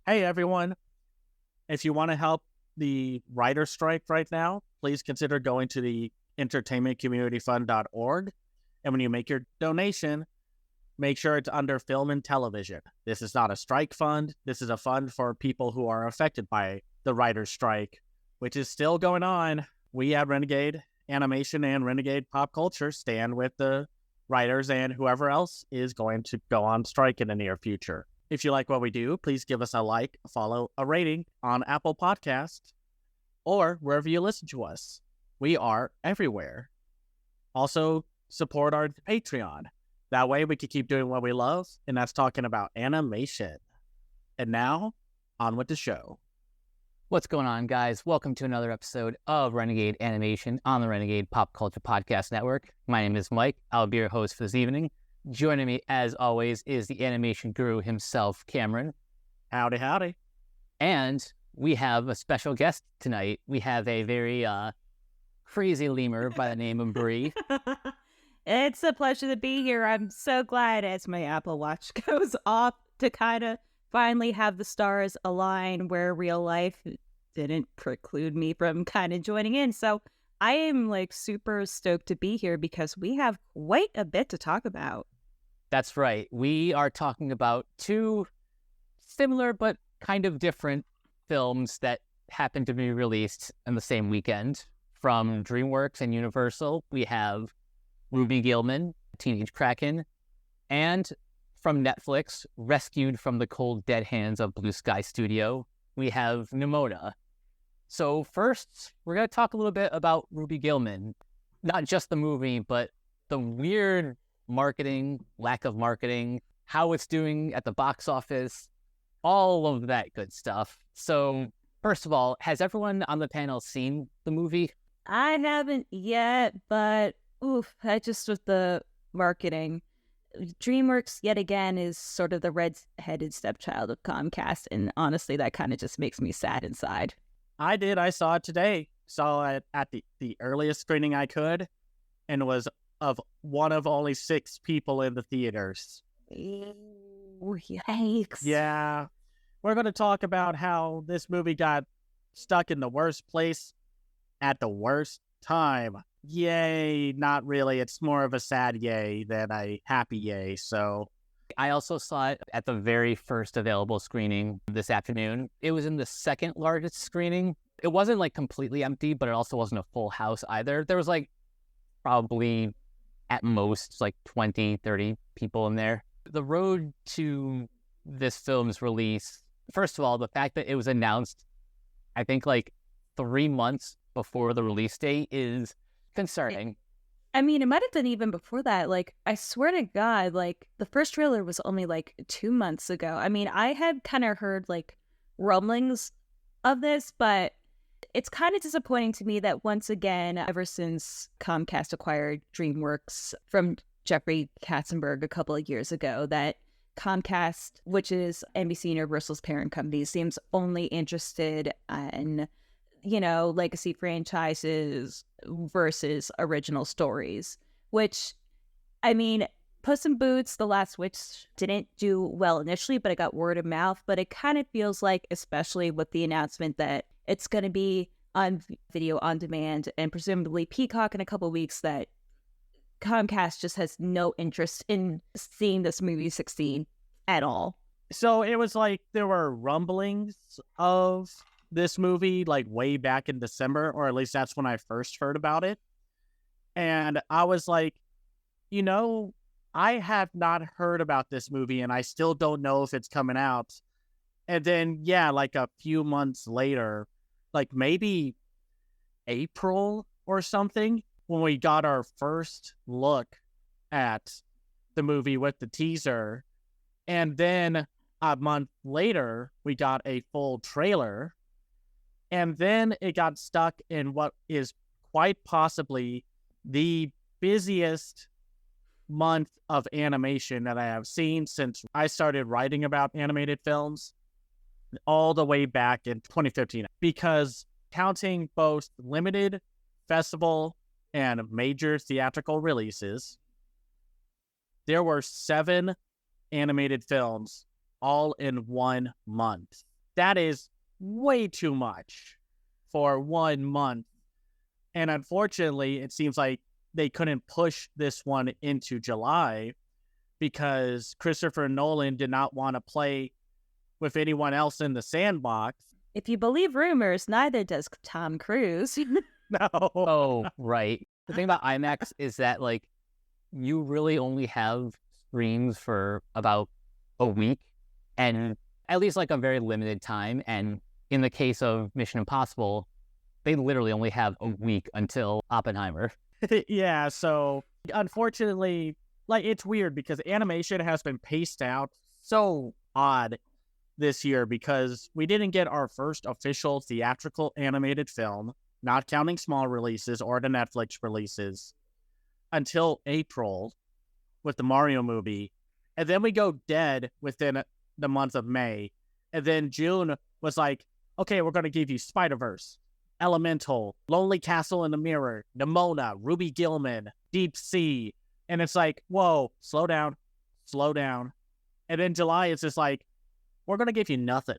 Hey, everyone. If you want to help the writer strike right now, please consider going to the entertainmentcommunityfund.org. And when you make your donation, make sure it's under film and television. This is not a strike fund. This is a fund for people who are affected by the writer's strike, which is still going on. We at Renegade Animation and Renegade Pop Culture stand with the writers and whoever else is going to go on strike in the near future. If you like what we do, please give us a like, a follow, a rating on Apple Podcasts or wherever you listen to us. We are everywhere. Also, support our Patreon. That way we can keep doing what we love, and that's talking about animation. And now, on with the show. What's going on, guys? Welcome to another episode of Renegade Animation on the Renegade Pop Culture Podcast Network. My name is Mike. I'll be your host for this evening. Joining me, as always, is the animation guru himself, Cameron. Howdy, howdy. And we have a special guest tonight. We have a very crazy lemur by the name of Bree. It's a pleasure to be here. I'm so glad as my Apple Watch goes off to kind of finally have the stars align where real life didn't preclude me from kind of joining in. So I am super stoked to be here because we have quite a bit to talk about. That's right. We are talking about two similar but kind of different films that happened to be released in the same weekend. From DreamWorks and Universal, we have Ruby Gillman, Teenage Kraken, and from Netflix, rescued from the cold dead hands of Blue Sky Studio, we have Nimona. So first, we're going to talk a little bit about Ruby Gillman. Not just the movie, but the weird marketing, lack of marketing, how it's doing at the box office, all of that good stuff. So first of all, has everyone on the panel seen the movie? I haven't yet, but I just with the marketing. DreamWorks, yet again, is sort of the red-headed stepchild of Comcast, and honestly, that kind of just makes me sad inside. I did. I saw it today. Saw it at the earliest screening I could, and was one of only 6 people in the theaters. Yikes. Yeah. We're going to talk about how this movie got stuck in the worst place at the worst time. Yay, not really. It's more of a sad yay than a happy yay, so... I also saw it at the very first available screening this afternoon. It was in the second largest screening. It wasn't completely empty, but it also wasn't a full house either. There was probably at most 20, 30 people in there. The road to this film's release, first of all, the fact that it was announced, I think 3 months before the release date is concerning. I mean, it might have been even before that. I swear to God, the first trailer was only 2 months ago. I mean, I had kind of heard rumblings of this, but it's kind of disappointing to me that once again, ever since Comcast acquired DreamWorks from Jeffrey Katzenberg a couple of years ago, that Comcast, which is NBC Universal's parent company, seems only interested in legacy franchises versus original stories, which, I mean, Puss in Boots, The Last Witch didn't do well initially, but it got word of mouth. But it kind of feels like, especially with the announcement that it's going to be on video on demand and presumably Peacock in a couple of weeks, that Comcast just has no interest in seeing this movie succeed at all. So it was there were rumblings of this movie way back in December, or at least that's when I first heard about it. And I was I have not heard about this movie and I still don't know if it's coming out. And then, a few months later, maybe April or something, when we got our first look at the movie with the teaser. And then a month later, we got a full trailer. And then it got stuck in what is quite possibly the busiest month of animation that I have seen since I started writing about animated films all the way back in 2015. Because counting both limited, festival, and major theatrical releases, there were 7 animated films all in 1 month. that is way too much for 1 month. And unfortunately, it seems like they couldn't push this one into July because Christopher Nolan did not want to play with anyone else in the sandbox. If you believe rumors, neither does Tom Cruise. No. Oh, right. The thing about IMAX is that, like, you really only have screens for about a week, and at least like a very limited time. And in the case of Mission Impossible, they literally only have a week until Oppenheimer. Yeah, so unfortunately, like, it's weird because animation has been paced out so odd this year because we didn't get our first official theatrical animated film, not counting small releases or the Netflix releases, until April with the Mario movie. And then we go dead within the month of May. And then June was like, okay, we're going to give you Spider-Verse, Elemental, Lonely Castle in the Mirror, Nimona, Ruby Gillman, Deep Sea. And it's like, whoa, slow down. And then July, it's just like, we're going to give you nothing.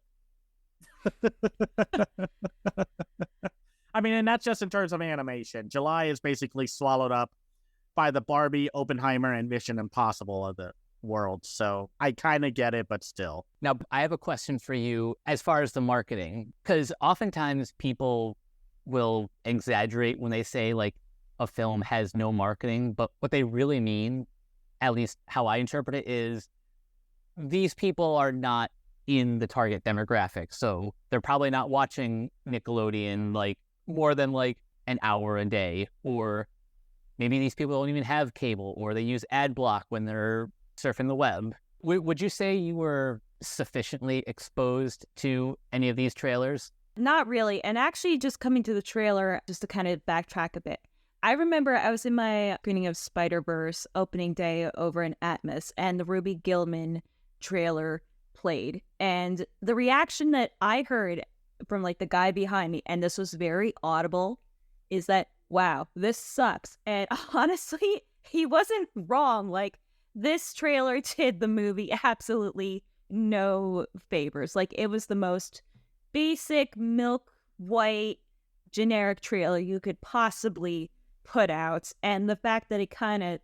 I mean, and that's just in terms of animation. July is basically swallowed up by the Barbie, Oppenheimer, and Mission Impossible of the world. So I kind of get it, but still. Now, I have a question for you as far as the marketing, because oftentimes people will exaggerate when they say, like, a film has no marketing, but what they really mean, at least how I interpret it, is these people are not in the target demographic. So they're probably not watching Nickelodeon, like, more than, like, an hour a day, or maybe these people don't even have cable, or they use ad block when they're surfing the web. Would you say you were sufficiently exposed to any of these trailers? Not really. And actually, just coming to the trailer, just to kind of backtrack a bit, I remember I was in my screening of Spider-Verse opening day over in Atmos, and the Ruby Gillman trailer played. And the reaction that I heard from, like, the guy behind me, and this was very audible, is that, wow, this sucks. And honestly, he wasn't wrong. Like, this trailer did the movie absolutely no favors. Like, it was the most basic, milk white, generic trailer you could possibly put out. And the fact that it kind of,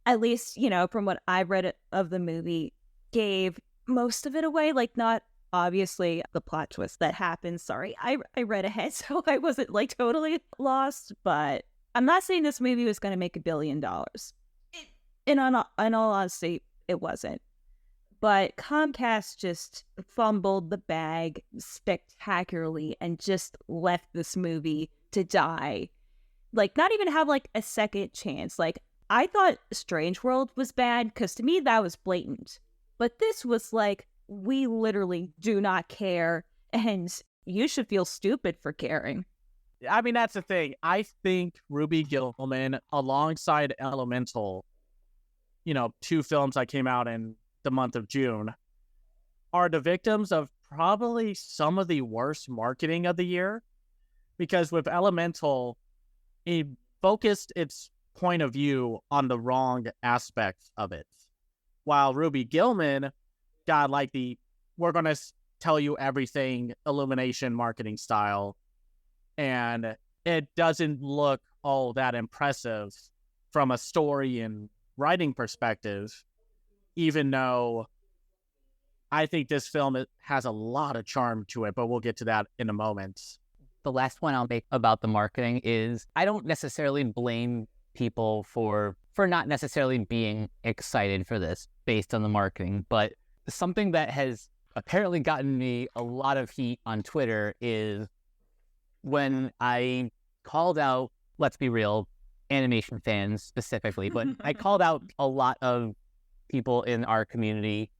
at least, you know, from what I read of the movie, gave most of it away. Like, not obviously the plot twist that happens. Sorry, I read ahead, so I wasn't, like, totally lost. But I'm not saying this movie was going to make $1 billion. In all honesty, it wasn't. But Comcast just fumbled the bag spectacularly and just left this movie to die. Like, not even have, like, a second chance. Like, I thought Strange World was bad, because to me that was blatant. But this was like, we literally do not care, and you should feel stupid for caring. I mean, that's the thing. I think Ruby Gillman, alongside Elemental, you know, 2 films that came out in the month of June, are the victims of probably some of the worst marketing of the year. Because with Elemental, it focused its point of view on the wrong aspects of it. While Ruby Gillman got, like, the, we're going to tell you everything Illumination marketing style. And it doesn't look all that impressive from a story and writing perspective, even though I think this film has a lot of charm to it, but we'll get to that in a moment. The last point I'll make about the marketing is I don't necessarily blame people for not necessarily being excited for this based on the marketing, but something that has apparently gotten me a lot of heat on Twitter is when I called out, let's be real, animation fans specifically, but I called out a lot of people in our community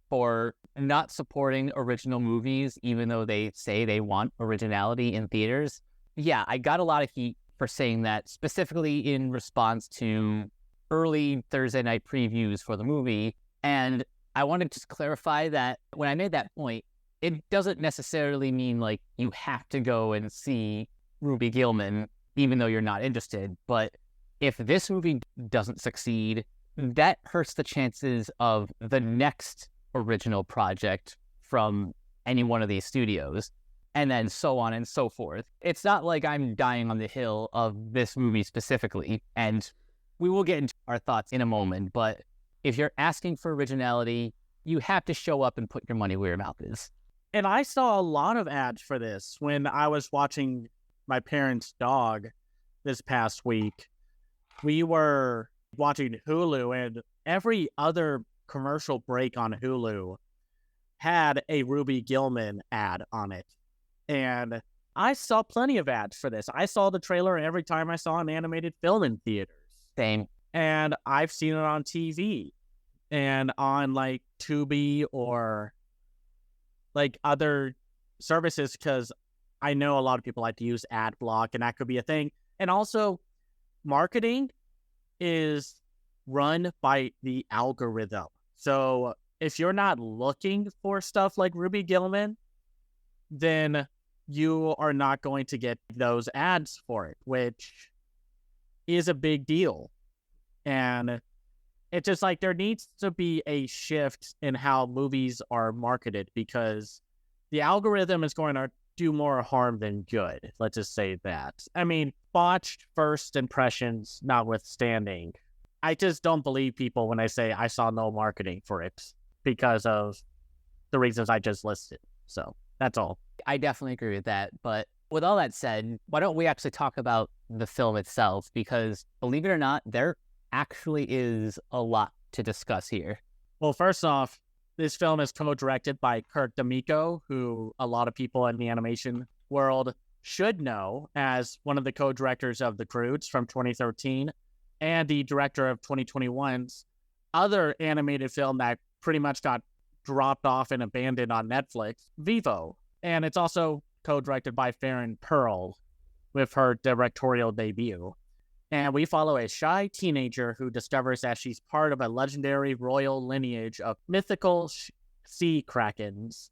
for not supporting original movies, even though they say they want originality in theaters. Yeah, I got a lot of heat for saying that, specifically in response to early Thursday night previews for the movie. And I want to just clarify that when I made that point, it doesn't necessarily mean, like, you have to go and see Ruby Gillman, even though you're not interested. But if this movie doesn't succeed, that hurts the chances of the next original project from any one of these studios, and then so on and so forth. It's not like I'm dying on the hill of this movie specifically, and we will get into our thoughts in a moment, but if you're asking for originality, you have to show up and put your money where your mouth is. And I saw a lot of ads for this when I was watching my parents' dog this past week. We were watching Hulu, and every other commercial break on Hulu had a Ruby Gillman ad on it. And I saw plenty of ads for this. I saw the trailer every time I saw an animated film in theaters. Same. And I've seen it on TV and on like Tubi or like other services, because I know a lot of people like to use ad block, and that could be a thing. And also, marketing is run by the algorithm. So if you're not looking for stuff like Ruby Gillman, then you are not going to get those ads for it, which is a big deal. And it's just like there needs to be a shift in how movies are marketed, because the algorithm is going to do more harm than good. Let's just say that. I mean, botched first impressions notwithstanding, I just don't believe people when they say I saw no marketing for it because of the reasons I just listed. So that's all. I definitely agree with that. But with all that said, why don't we actually talk about the film itself? Because believe it or not, there actually is a lot to discuss here. Well, first off, this film is co-directed by Kurt D'Amico, who a lot of people in the animation world should know as one of the co-directors of The Croods from 2013 and the director of 2021's other animated film that pretty much got dropped off and abandoned on Netflix, Vivo. And it's also co-directed by Farron Pearl with her directorial debut. And we follow a shy teenager who discovers that she's part of a legendary royal lineage of mythical sea krakens,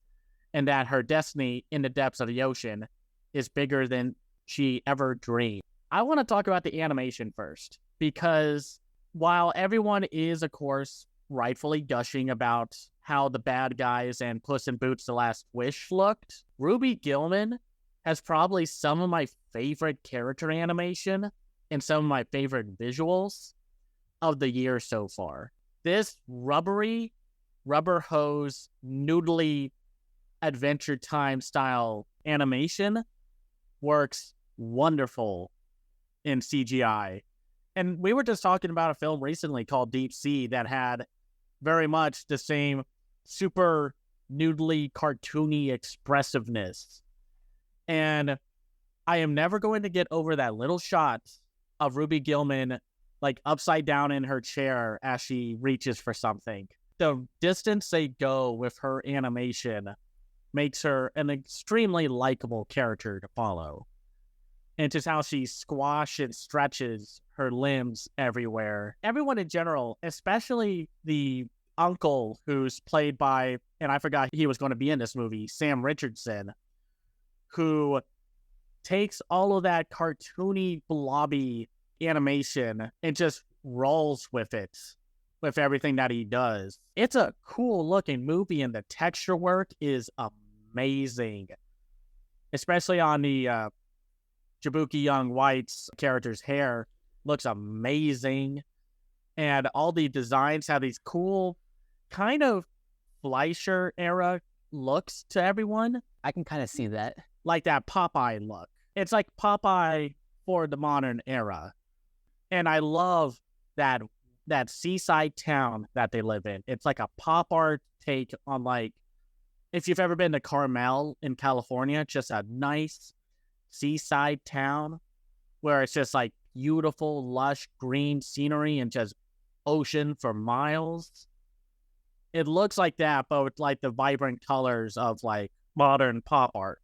and that her destiny in the depths of the ocean is bigger than she ever dreamed. I want to talk about the animation first, because while everyone is, of course, rightfully gushing about how the bad guys and Puss in Boots: The Last Wish looked, Ruby Gillman has probably some of my favorite character animation and some of my favorite visuals of the year so far. This rubber hose, noodly Adventure Time style animation works wonderful in CGI. And we were just talking about a film recently called Deep Sea that had very much the same super noodly, cartoony expressiveness. And I am never going to get over that little shot of Ruby Gillman like upside down in her chair as she reaches for something. The distance they go with her animation makes her an extremely likable character to follow. And just how she squashes and stretches her limbs everywhere. Everyone in general, especially the uncle who's played by, and I forgot he was going to be in this movie, Sam Richardson, who takes all of that cartoony, blobby animation and just rolls with it, with everything that he does. It's a cool looking movie, and the texture work is amazing, especially on the Jabuki Young White's character's hair. Looks amazing, and all the designs have these cool kind of Fleischer era looks to everyone. I can kind of see that. Like that Popeye look. It's like Popeye for the modern era. And I love that seaside town that they live in. It's like a pop art take on, like, if you've ever been to Carmel in California, just a nice seaside town where it's just like beautiful, lush, green scenery and just ocean for miles. It looks like that, but with like the vibrant colors of like modern pop art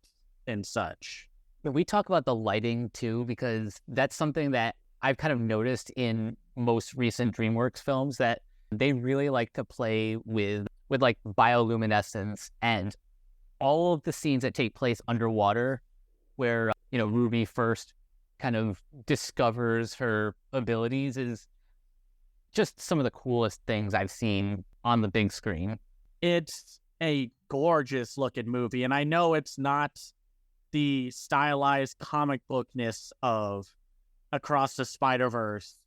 and such. We talk about the lighting too, because that's something that I've kind of noticed in most recent DreamWorks films, that they really like to play with like bioluminescence, and all of the scenes that take place underwater where, Ruby first kind of discovers her abilities is just some of the coolest things I've seen on the big screen. It's a gorgeous looking movie. And I know it's not the stylized comic bookness of Across the Spider-Verse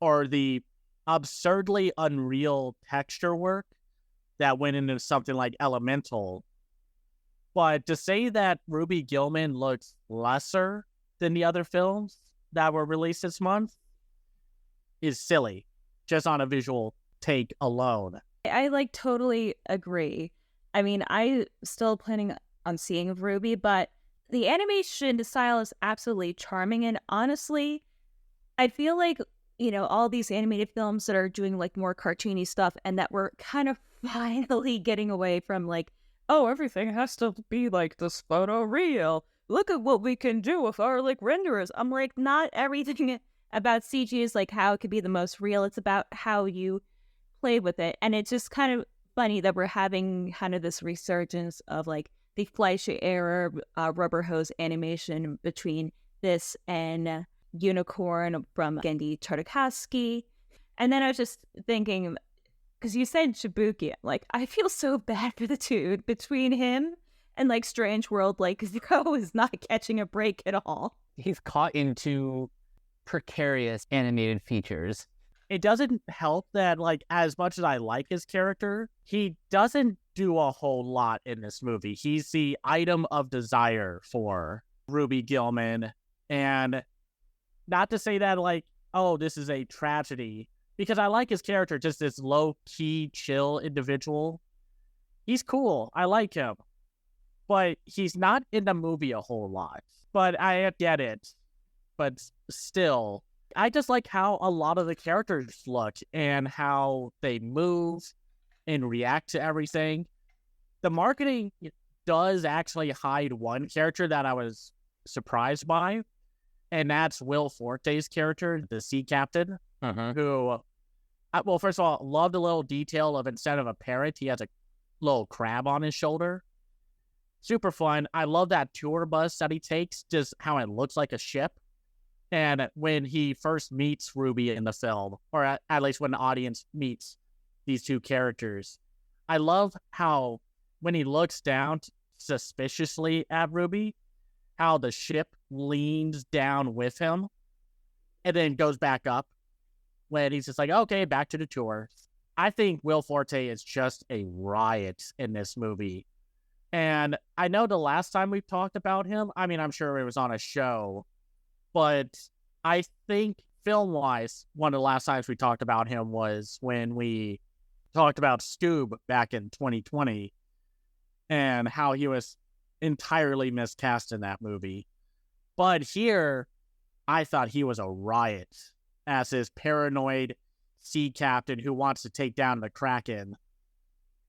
or the absurdly unreal texture work that went into something like Elemental. But to say that Ruby Gillman looks lesser than the other films that were released this month is silly, just on a visual take alone. I like totally agree. I mean, I still planning on seeing Ruby, but the animation style is absolutely charming. And honestly, I feel like, you know, all these animated films that are doing like more cartoony stuff and that we're kind of finally getting away from like, oh, everything has to be like this photo real. Look at what we can do with our like renderers. I'm like, not everything about CG is like how it could be the most real. It's about how you play with it. And it's just kind of funny that we're having kind of this resurgence of like the Fleischer era rubber hose animation between this and Unicorn from Gendy Tartakovsky. And then I was just thinking, because you said Shibuki, like, I feel so bad for the dude between him and like Strange World. Like, Zuko is not catching a break at all. He's caught into precarious animated features. It doesn't help that, like, as much as I like his character, he doesn't do a whole lot in this movie. He's the item of desire for Ruby Gillman. And not to say that, like, oh, this is a tragedy, because I like his character, just this low-key, chill individual. He's cool. I like him. But he's not in the movie a whole lot. But I get it. But still, I just like how a lot of the characters look and how they move and react to everything. The marketing does actually hide one character that I was surprised by, and that's Will Forte's character, the sea captain, who, well, first of all, loved a little detail of instead of a parrot, he has a little crab on his shoulder. Super fun. I love that tour bus that he takes, just how it looks like a ship. And when he first meets Ruby in the film, or at least when the audience meets these two characters, I love how when he looks down suspiciously at Ruby, how the ship leans down with him and then goes back up when he's just like, okay, back to the tour. I think Will Forte is just a riot in this movie. And I know the last time we talked about him, I mean, I'm sure it was on a show, but I think film-wise, one of the last times we talked about him was when we talked about Scoob back in 2020 and how he was entirely miscast in that movie. But here, I thought he was a riot as this paranoid sea captain who wants to take down the Kraken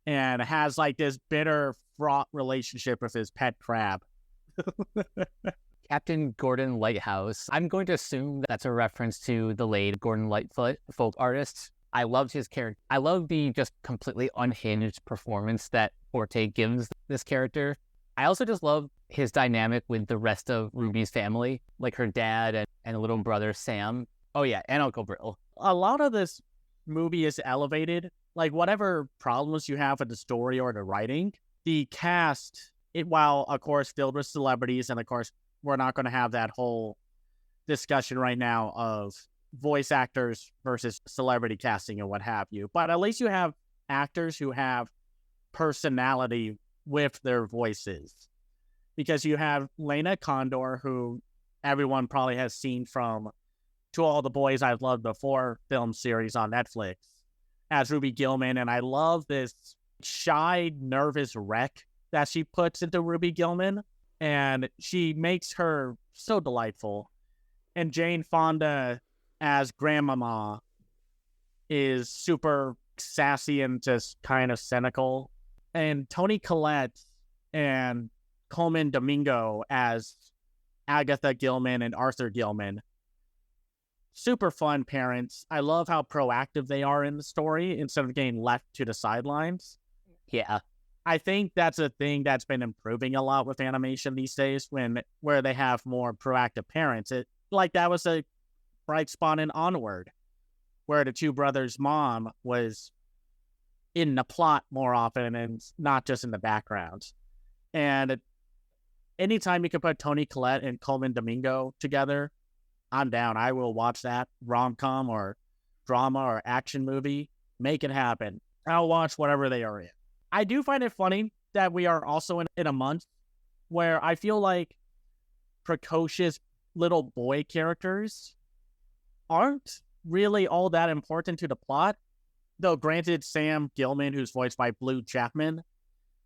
and has like this bitter, fraught relationship with his pet crab. Captain Gordon Lighthouse. I'm going to assume that's a reference to the late Gordon Lightfoot, folk artist. I loved his character. I love the just completely unhinged performance that Forte gives this character. I also just love his dynamic with the rest of Ruby's family, like her dad and little brother Sam. Oh yeah, and Uncle Brill. A lot of this movie is elevated. Like, whatever problems you have with the story or the writing, the cast, while of course filled with celebrities, and of course we're not going to have that whole discussion right now of voice actors versus celebrity casting and what have you. But at least you have actors who have personality with their voices. Because you have Lena Condor, who everyone probably has seen from To All the Boys I've Loved Before film series on Netflix, as Ruby Gillman. And I love this shy, nervous wreck that she puts into Ruby Gillman. And she makes her so delightful. And Jane Fonda as Grandmama is super sassy and just kind of cynical. And Toni Collette and Coleman Domingo as Agatha Gilman and Arthur Gilman. Super fun parents. I love how proactive they are in the story instead of getting left to the sidelines. Yeah. I think that's a thing that's been improving a lot with animation these days, where they have more proactive parents. That was a bright spot in Onward, where the two brothers' mom was in the plot more often and not just in the background. And anytime you can put Toni Collette and Coleman Domingo together, I'm down. I will watch that rom-com or drama or action movie. Make it happen. I'll watch whatever they are in. I do find it funny that we are also in a month where I feel like precocious little boy characters aren't really all that important to the plot. Though granted, Sam Gillman, who's voiced by Blue Chapman,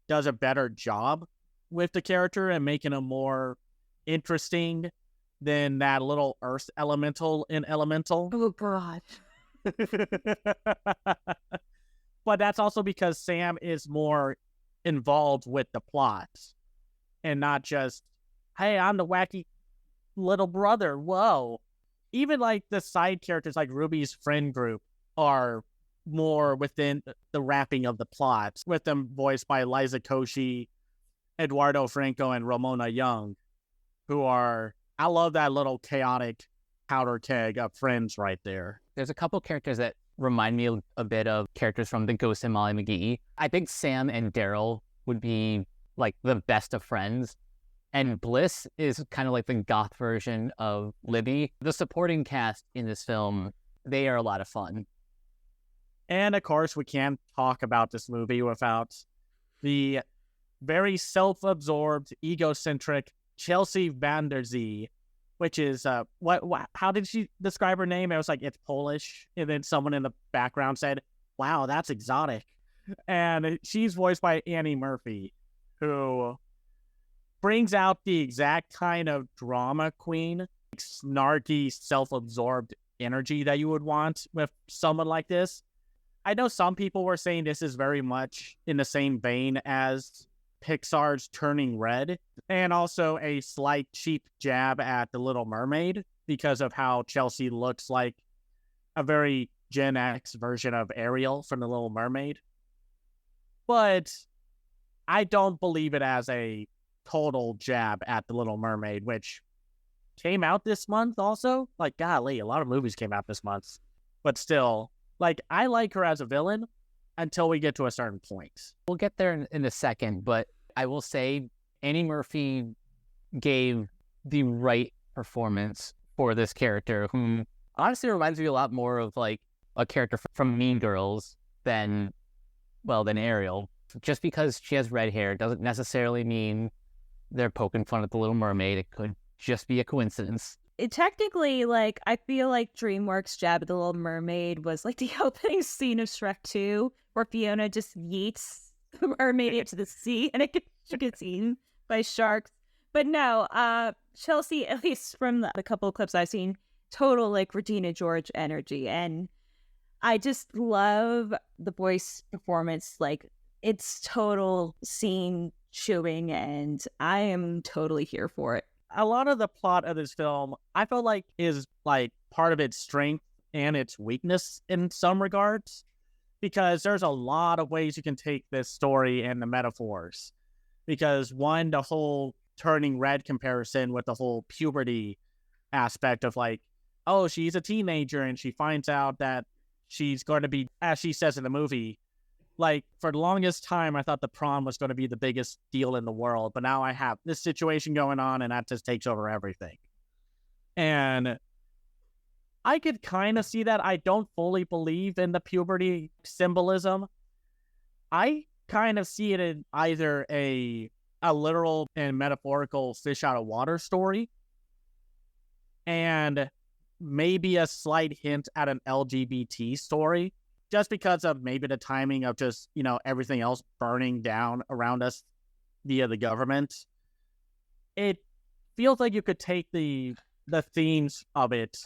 does a better job with the character and making him more interesting than that little Earth elemental in Elemental. Oh, God. But that's also because Sam is more involved with the plot and not just, hey, I'm the wacky little brother. Whoa. Even like the side characters like Ruby's friend group are more within the wrapping of the plot, with them voiced by Liza Koshy, Eduardo Franco, and Ramona Young, who are, I love that little chaotic powder keg of friends right there. There's a couple characters that remind me a bit of characters from The Ghost and Molly McGee. I think Sam and Daryl would be like the best of friends. And Bliss is kind of like the goth version of Libby. The supporting cast in this film, they are a lot of fun. And of course, we can't talk about this movie without the very self-absorbed, egocentric Chelsea Van der Zee, which is, how did she describe her name? It was like, it's Polish. And then someone in the background said, wow, that's exotic. And she's voiced by Annie Murphy, who brings out the exact kind of drama queen, snarky, self-absorbed energy that you would want with someone like this. I know some people were saying this is very much in the same vein as Pixar's Turning Red, and also a slight cheap jab at The Little Mermaid because of how Chelsea looks like a very Gen X version of Ariel from The Little Mermaid. But I don't believe it as a total jab at The Little Mermaid, which came out this month also. Like, golly, a lot of movies came out this month. But still, like, I like her as a villain until we get to a certain point. We'll get there in a second, but I will say Annie Murphy gave the right performance for this character, whom honestly reminds me a lot more of like a character from Mean Girls than Ariel. Just because she has red hair doesn't necessarily mean they're poking fun at The Little Mermaid. It could just be a coincidence. It technically, like, I feel like DreamWorks' jab at The Little Mermaid was like the opening scene of Shrek 2, where Fiona just yeets the mermaid into the sea and she gets eaten by sharks. But no, Chelsea, at least from the couple of clips I've seen, total like Regina George energy. And I just love the voice performance. Like, it's total scene chewing, and I am totally here for it. A lot of the plot of this film, I feel like, is like part of its strength and its weakness in some regards, because there's a lot of ways you can take this story and the metaphors. Because one, the whole Turning Red comparison with the whole puberty aspect of like, oh, she's a teenager and she finds out that she's going to be, as she says in the movie, like, for the longest time, I thought the prom was going to be the biggest deal in the world, but now I have this situation going on, and that just takes over everything. And I could kind of see that. I don't fully believe in the puberty symbolism. I kind of see it in either a literal and metaphorical fish out of water story, and maybe a slight hint at an LGBT story, just because of maybe the timing of just, you know, everything else burning down around us via the government. It feels like you could take the themes of it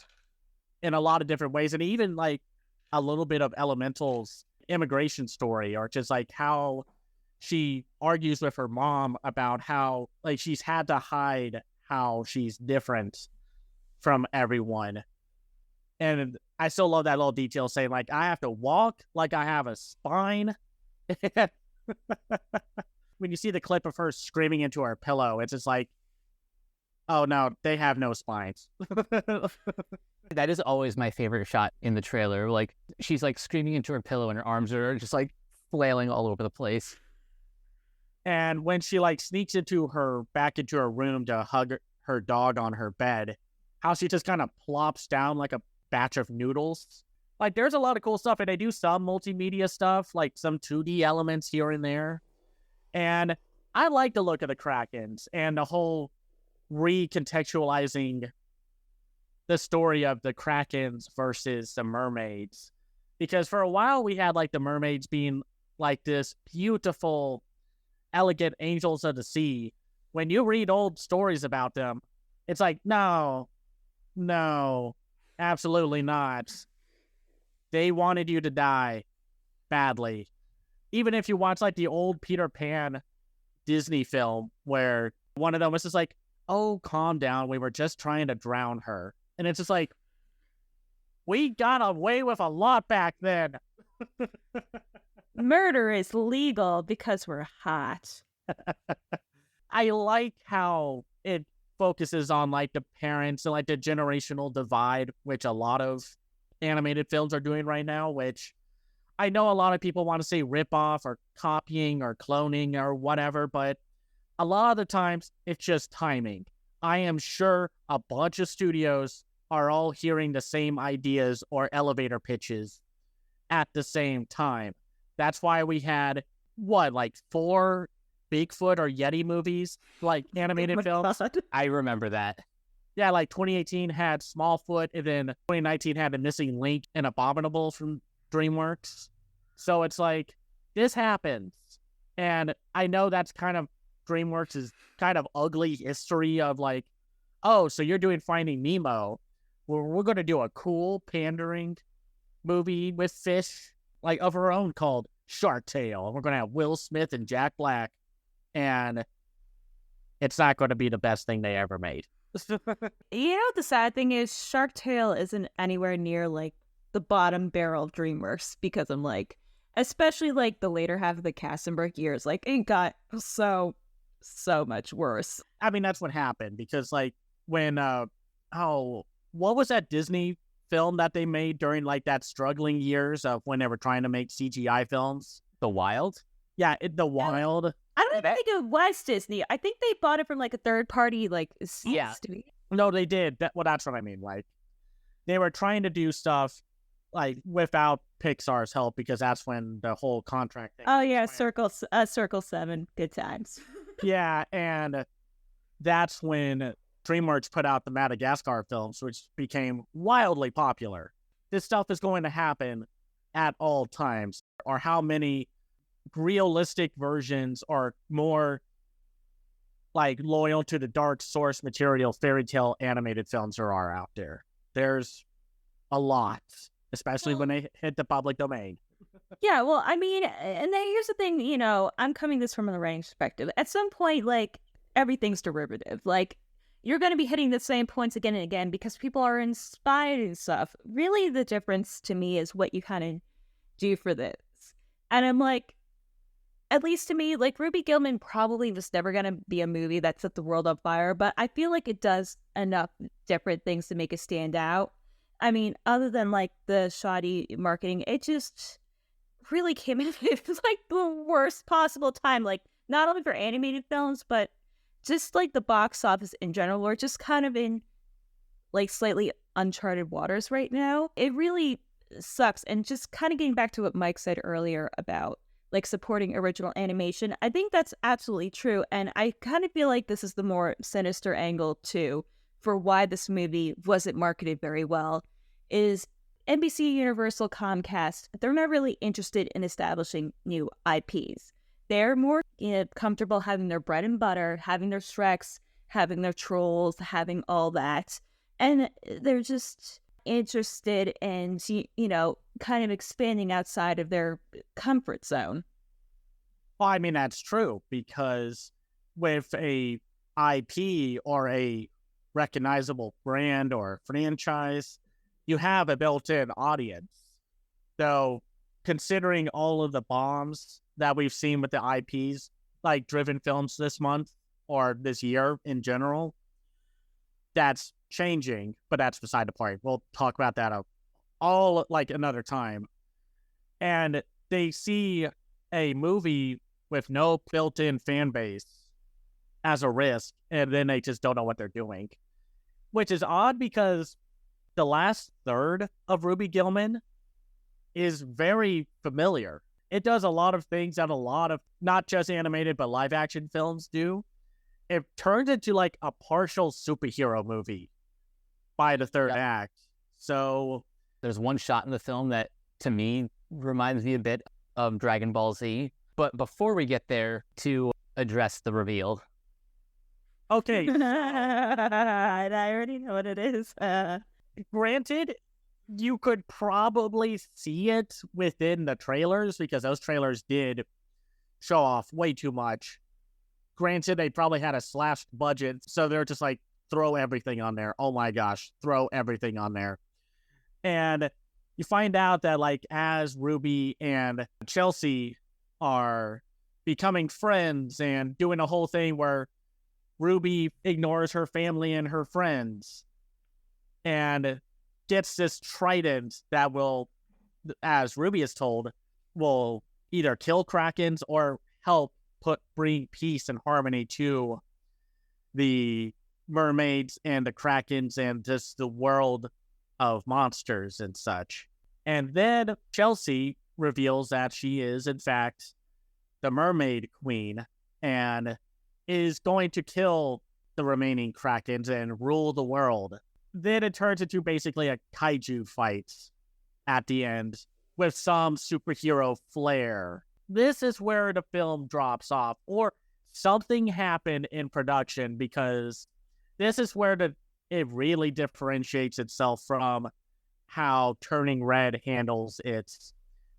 in a lot of different ways, and even like a little bit of Elemental's immigration story, or just like how she argues with her mom about how like she's had to hide how she's different from everyone. And I still love that little detail saying, like, I have to walk like I have a spine. When you see the clip of her screaming into her pillow, it's just like, oh, no, they have no spines. That is always my favorite shot in the trailer. Like, she's like screaming into her pillow and her arms are just like flailing all over the place. And when she like sneaks back into her room to hug her dog on her bed, how she just kind of plops down like a batch of noodles. Like, there's a lot of cool stuff, and they do some multimedia stuff, like some 2D elements here and there. And I like the look of the Krakens and the whole recontextualizing the story of the Krakens versus the mermaids. Because for a while we had like the mermaids being like this beautiful, elegant angels of the sea. When you read old stories about them, it's like, no, absolutely not. They wanted you to die badly. Even if you watch like the old Peter Pan Disney film where one of them was just like, oh, calm down, we were just trying to drown her. And it's just like, we got away with a lot back then. Murder is legal because we're hot. I like how it focuses on like the parents and like the generational divide, which a lot of animated films are doing right now, which I know a lot of people want to say rip-off or copying or cloning or whatever, but a lot of the times it's just timing. I am sure a bunch of studios are all hearing the same ideas or elevator pitches at the same time. That's why we had, like 4 Bigfoot or Yeti movies, like animated films? I remember that. Yeah, like 2018 had Smallfoot, and then 2019 had The Missing Link and Abominable from DreamWorks. So it's like, this happens. And I know that's kind of DreamWorks' kind of ugly history of like, oh, so you're doing Finding Nemo. We're going to do a cool pandering movie with fish like of our own called Shark Tale. And we're going to have Will Smith and Jack Black. And it's not going to be the best thing they ever made. You know, the sad thing is Shark Tale isn't anywhere near like the bottom barrel of DreamWorks, because I'm like, especially like the later half of the Katzenberg years, like it got so much worse. I mean, that's what happened, because like when what was that Disney film that they made during like that struggling years of when they were trying to make CGI films? The Wild? Yeah, The Wild. I don't even think it was Disney. I think they bought it from like a third party, like studio. No, they did. That's what I mean. Like, they were trying to do stuff like without Pixar's help, because that's when the whole contract thing. Oh yeah, Circle 7, good times. Yeah, and that's when DreamWorks put out the Madagascar films, which became wildly popular. This stuff is going to happen at all times. Or how many realistic versions are more like loyal to the dark source material fairy tale animated films there are out there. There's a lot, especially when they hit the public domain. Yeah, well, I mean, and then here's the thing, you know, I'm coming this from the writing perspective. At some point, like, everything's derivative. Like, you're going to be hitting the same points again and again because people are inspired and stuff. Really, the difference to me is what you kind of do for this. And I'm like, at least to me, like, Ruby Gillman probably was never going to be a movie that set the world on fire, but I feel like it does enough different things to make it stand out. I mean, other than, like, the shoddy marketing, it just really came in at like the worst possible time, like, not only for animated films, but just, like, the box office in general. We're just kind of in, like, slightly uncharted waters right now. It really sucks. And just kind of getting back to what Mike said earlier about like supporting original animation, I think that's absolutely true. And I kind of feel like this is the more sinister angle too for why this movie wasn't marketed very well, is NBC, Universal, Comcast, they're not really interested in establishing new IPs. They're more comfortable having their bread and butter, having their Shreks, having their Trolls, having all that. And they're just interested in, you know, kind of expanding outside of their comfort zone. Well, I mean, that's true, because with a IP or a recognizable brand or franchise, you have a built-in audience. So considering all of the bombs that we've seen with the IPs, like driven films this month or this year in general, that's changing, but that's beside the point. We'll talk about that all like another time. And they see a movie with no built-in fan base as a risk, and then they just don't know what they're doing. Which is odd because the last third of Ruby Gillman is very familiar. It does a lot of things that a lot of not just animated but live action films do. It turns into like a partial superhero movie by the third act. So there's one shot in the film that to me reminds me a bit of Dragon Ball Z. But before we get there, to address the reveal. Okay. I already know what it is. Granted, you could probably see it within the trailers because those trailers did show off way too much. Granted, they probably had a slashed budget, so they're just like, throw everything on there. Oh my gosh, throw everything on there. And you find out that like as Ruby and Chelsea are becoming friends and doing a whole thing where Ruby ignores her family and her friends and gets this trident that will, as Ruby is told, will either kill Krakens or help bring peace and harmony to the mermaids and the Krakens and just the world of monsters and such. And then Chelsea reveals that she is, in fact, the mermaid queen and is going to kill the remaining Krakens and rule the world. Then it turns into basically a kaiju fight at the end with some superhero flair. This is where the film drops off, or something happened in production, because this is where it really differentiates itself from how Turning Red handles its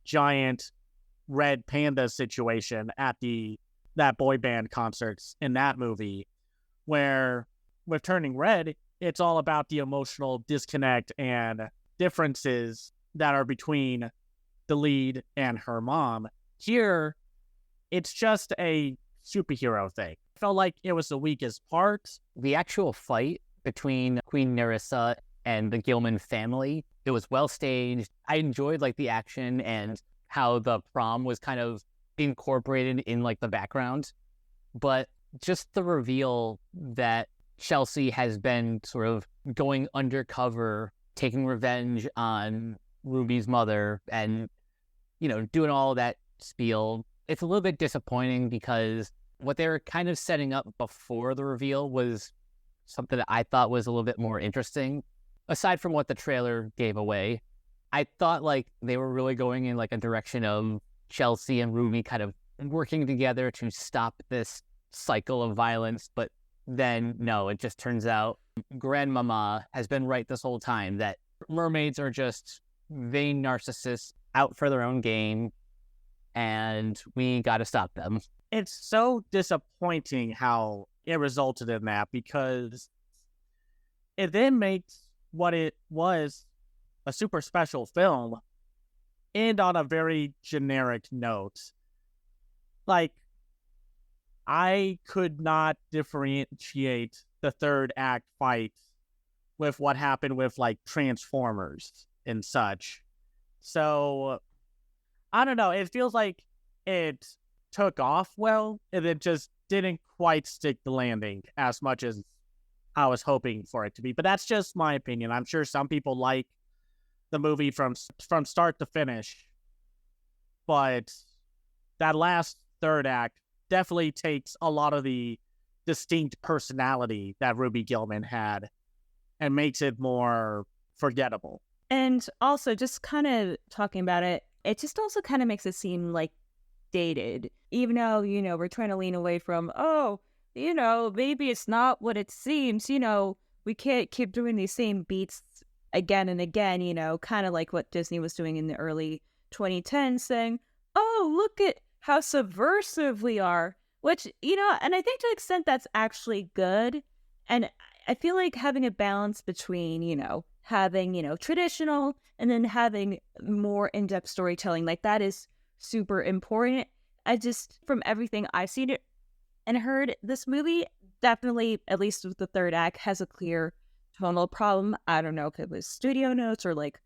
giant red panda situation at that boy band concerts in that movie, where with Turning Red, it's all about the emotional disconnect and differences that are between the lead and her mom. Here, it's just a superhero thing. I felt like it was the weakest part. The actual fight between Queen Nerissa and the Gillman family, it was well staged. I enjoyed like the action and how the prom was kind of incorporated in like the background. But just the reveal that Chelsea has been sort of going undercover, taking revenge on Ruby's mother and, doing all that spiel. It's a little bit disappointing because what they were kind of setting up before the reveal was something that I thought was a little bit more interesting. Aside from what the trailer gave away, I thought like they were really going in like a direction of Chelsea and Ruby kind of working together to stop this cycle of violence, but then no, it just turns out Grandmama has been right this whole time, that mermaids are just vain narcissists out for their own gain, and we got to stop them. It's so disappointing how it resulted in that, because it then makes what it was a super special film end on a very generic note. Like, I could not differentiate the third act fight with what happened with like Transformers and such. So I don't know. It feels like it took off well, and it just didn't quite stick the landing as much as I was hoping for it to be. But that's just my opinion. I'm sure some people like the movie from start to finish, but that last third act definitely takes a lot of the distinct personality that Ruby Gillman had and makes it more forgettable. And also, just kind of talking about it, it just also kind of makes it seem like dated, even though, we're trying to lean away from, maybe it's not what it seems, we can't keep doing these same beats again and again, kind of like what Disney was doing in the early 2010s, saying, oh, look at how subversive we are, which, and I think to an extent that's actually good. And I feel like having a balance between, having, traditional and then having more in-depth storytelling, like that is super important. I just, from everything I've seen it and heard, this movie definitely, at least with the third act, has a clear tonal problem. I don't know if it was studio notes or like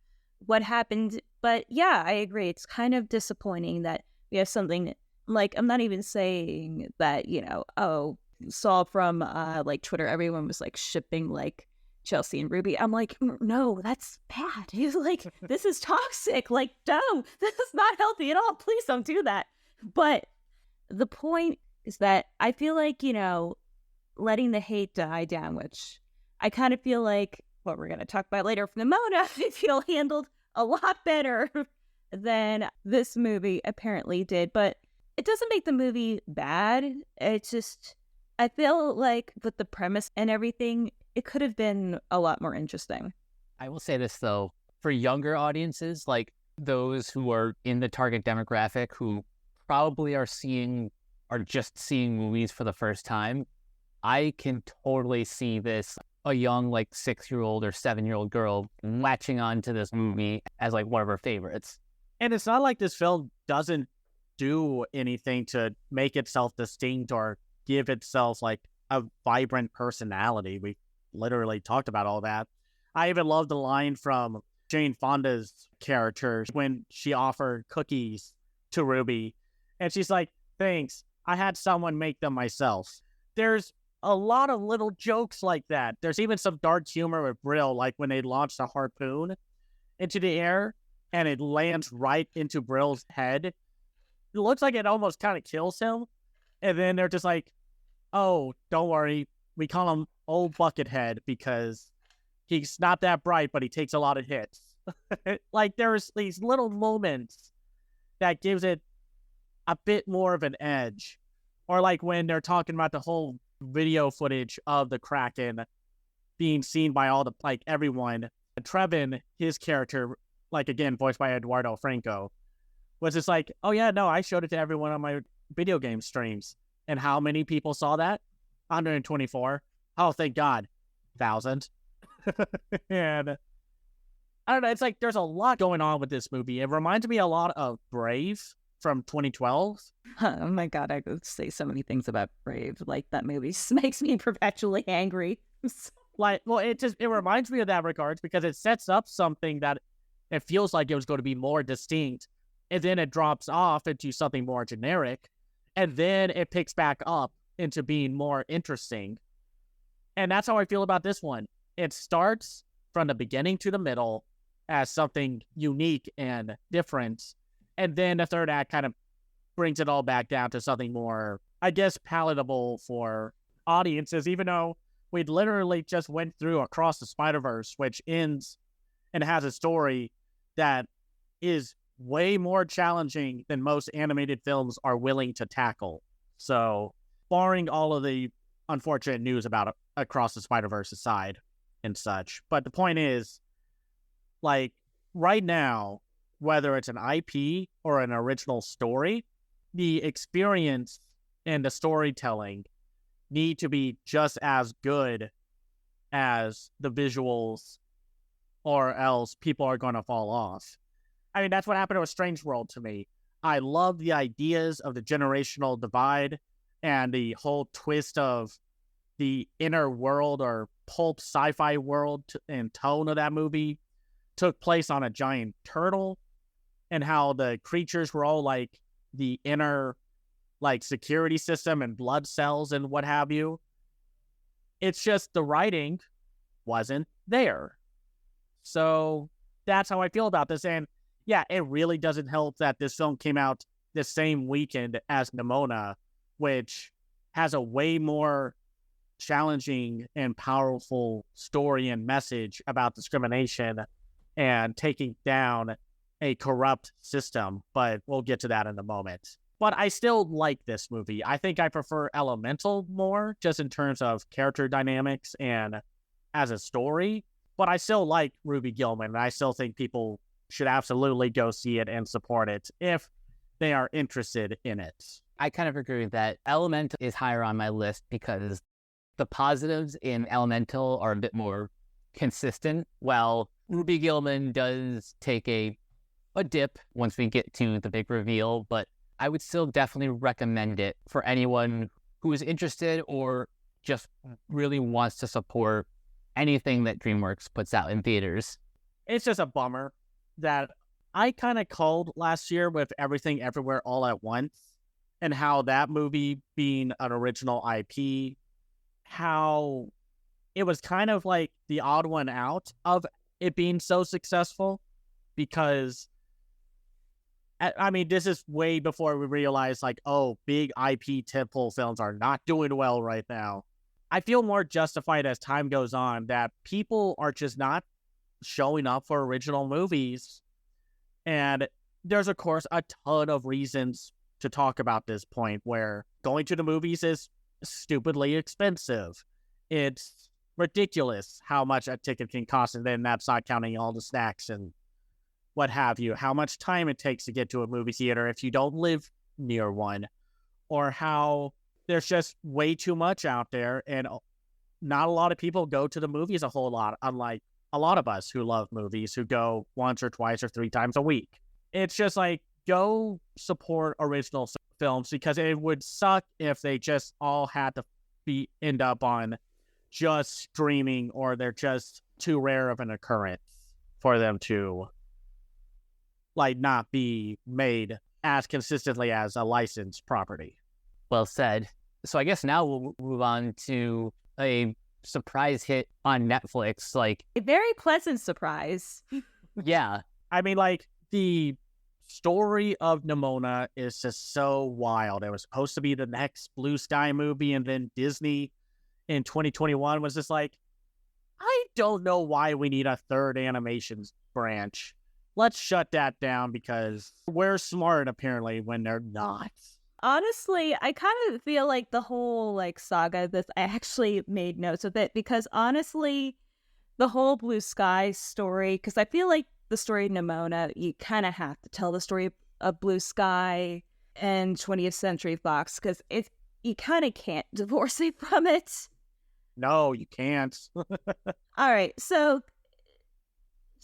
what happened, but yeah, I agree. It's kind of disappointing that we have something like, I'm not even saying that, saw from like Twitter, everyone was like shipping like Chelsea and Ruby. I'm like, no, that's bad. He's like, this is toxic. Like, no, this is not healthy at all. Please don't do that. But the point is that I feel like, letting the hate die down, which I kind of feel like what we're going to talk about later from Nimona, I feel handled a lot better than this movie apparently did. But it doesn't make the movie bad. It's just, I feel like with the premise and everything, it could have been a lot more interesting. I will say this, though. For younger audiences, like those who are in the target demographic who probably are just seeing movies for the first time, I can totally see this, a young, like 6-year-old or 7-year-old girl latching onto this movie as like one of her favorites. And it's not like this film doesn't do anything to make itself distinct or give itself like a vibrant personality. We literally talked about all that. I even love the line from Jane Fonda's character when she offered cookies to Ruby. And she's like, thanks, I had someone make them myself. There's a lot of little jokes like that. There's even some dark humor with Brill, like when they launch the harpoon into the air and it lands right into Brill's head. It looks like it almost kind of kills him. And then they're just like, oh, don't worry. We call him Old Buckethead because he's not that bright, but he takes a lot of hits. Like, there's these little moments that gives it a bit more of an edge. Or like when they're talking about the whole video footage of the Kraken being seen by everyone. Trevin, his character, like again, voiced by Eduardo Franco, was just like, oh yeah, no, I showed it to everyone on my video game streams. And how many people saw that? 124. Oh, thank God. 1,000. And I don't know, it's like there's a lot going on with this movie. It reminds me a lot of Brave from 2012. Oh my God, I could say so many things about Brave. Like, that movie makes me perpetually angry. It reminds me of that regards because it sets up something that it feels like it was going to be more distinct, and then it drops off into something more generic, and then it picks back up into being more interesting. And that's how I feel about this one. It starts from the beginning to the middle as something unique and different, and then the third act kind of brings it all back down to something more, I guess, palatable for audiences, even though we literally just went through Across the Spider-Verse, which ends and has a story that is way more challenging than most animated films are willing to tackle. So, barring all of the unfortunate news about Across the Spider-Verse aside and such. But the point is, like, right now, whether it's an IP or an original story, the experience and the storytelling need to be just as good as the visuals, or else people are going to fall off. I mean, that's what happened with Strange World to me. I love the ideas of the generational divide and the whole twist of the inner world or pulp sci-fi world and tone of that movie took place on a giant turtle, and how the creatures were all like the inner like security system and blood cells and what have you. It's just the writing wasn't there. So that's how I feel about this. And yeah, it really doesn't help that this film came out the same weekend as Nimona, which has a way more challenging and powerful story and message about discrimination and taking down a corrupt system. But we'll get to that in a moment. But I still like this movie. I think I prefer Elemental more, just in terms of character dynamics and as a story. But I still like Ruby Gillman, and I still think people should absolutely go see it and support it if they are interested in it. I kind of agree with that. Elemental is higher on my list because the positives in Elemental are a bit more consistent, while Ruby Gillman does take a dip once we get to the big reveal, but I would still definitely recommend it for anyone who is interested or just really wants to support anything that DreamWorks puts out in theaters. It's just a bummer that I kind of called last year with Everything Everywhere All at Once, and how that movie being an original IP, how it was kind of like the odd one out of it being so successful, because I mean, this is way before we realized, like, oh, big IP tentpole films are not doing well right now. I feel more justified as time goes on that people are just not showing up for original movies. And there's, of course, a ton of reasons to talk about this point, where going to the movies is stupidly expensive. It's ridiculous how much a ticket can cost, and then that's not counting all the snacks and what have you, how much time it takes to get to a movie theater if you don't live near one, or how there's just way too much out there and not a lot of people go to the movies a whole lot, unlike a lot of us who love movies who go once or twice or 3 times a week. It's just like, go support original films, because it would suck if they just all had to end up on just streaming, or they're just too rare of an occurrence for them to like not be made as consistently as a licensed property. Well said. So I guess now we'll move on to a surprise hit on Netflix. Like, A very pleasant surprise. yeah, I mean, like, the story of Nimona is just so wild. It was supposed to be the next Blue Sky movie, and then Disney in 2021 was just like, I don't know why we need a third animation branch. Let's shut that down, because we're smart apparently when they're not. Honestly, I kind of feel like the whole like saga of this, I actually made notes of it, because honestly, the whole Blue Sky story, because I feel like the story of Nimona, you kind of have to tell the story of Blue Sky and 20th Century Fox, because you kind of can't divorce it from it. No, you can't. All right, so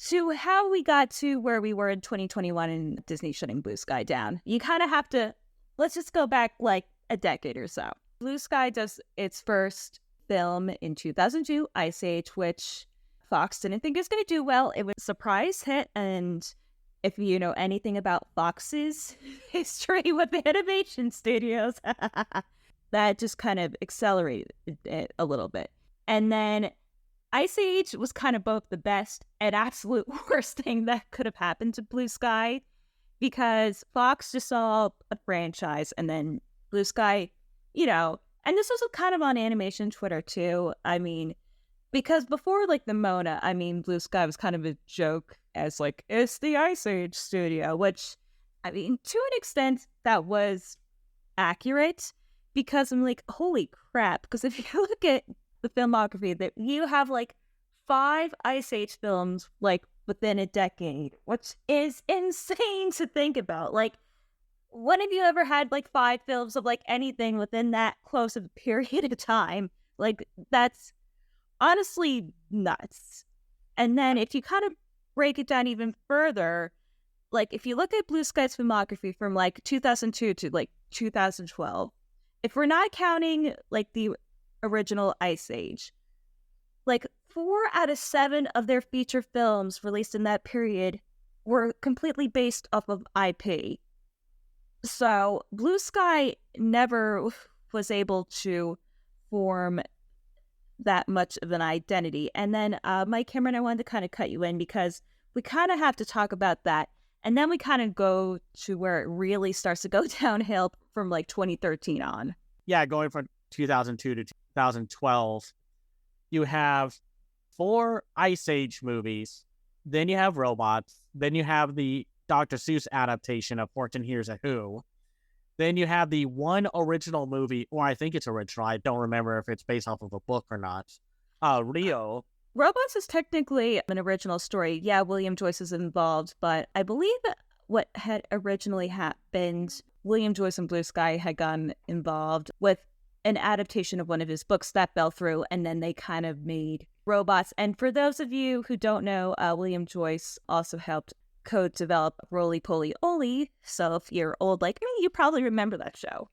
to how we got to where we were in 2021 and Disney shutting Blue Sky down, you kind of have to, let's just go back like a decade or so. Blue Sky does its first film in 2002, Ice Age, which Fox didn't think it was going to do well. It was a surprise hit, and if you know anything about Fox's history with animation studios, that just kind of accelerated it a little bit. And then Ice Age was kind of both the best and absolute worst thing that could have happened to Blue Sky, because Fox just saw a franchise, and then Blue Sky, you know, and this was kind of on animation Twitter too. I mean, because before like the Mona, I mean, Blue Sky was kind of a joke as like, it's the Ice Age studio, which, I mean, to an extent that was accurate, because I'm like, holy crap, because if you look at the filmography, that you have like 5 Ice Age films like within a decade, which is insane to think about. Like, when have you ever had like 5 films of like anything within that close of a period of time? Like, that's honestly nuts. And then if you kind of break it down even further, like if you look at Blue Sky's filmography from like 2002 to like 2012, if we're not counting like the original Ice Age, like 4 out of 7 of their feature films released in that period were completely based off of IP. So Blue Sky never was able to form that much of an identity. And then Mike Cameron, I wanted to kind of cut you in, because we kind of have to talk about that. And then we kind of go to where it really starts to go downhill from like 2013 on. Yeah, going from 2002 to 2012, you have 4 Ice Age movies, then you have Robots, then you have the Dr. Seuss adaptation of Fortune Hears a Who, then you have the one original movie, or I think it's original, I don't remember if it's based off of a book or not, Rio. Robots is technically an original story. Yeah, William Joyce is involved, but I believe what had originally happened, William Joyce and Blue Sky had gotten involved with an adaptation of one of his books that fell through, and then they kind of made Robots. And for those of you who don't know, William Joyce also helped co-develop Roly Poly Oly, so if you're old like me, you probably remember that show.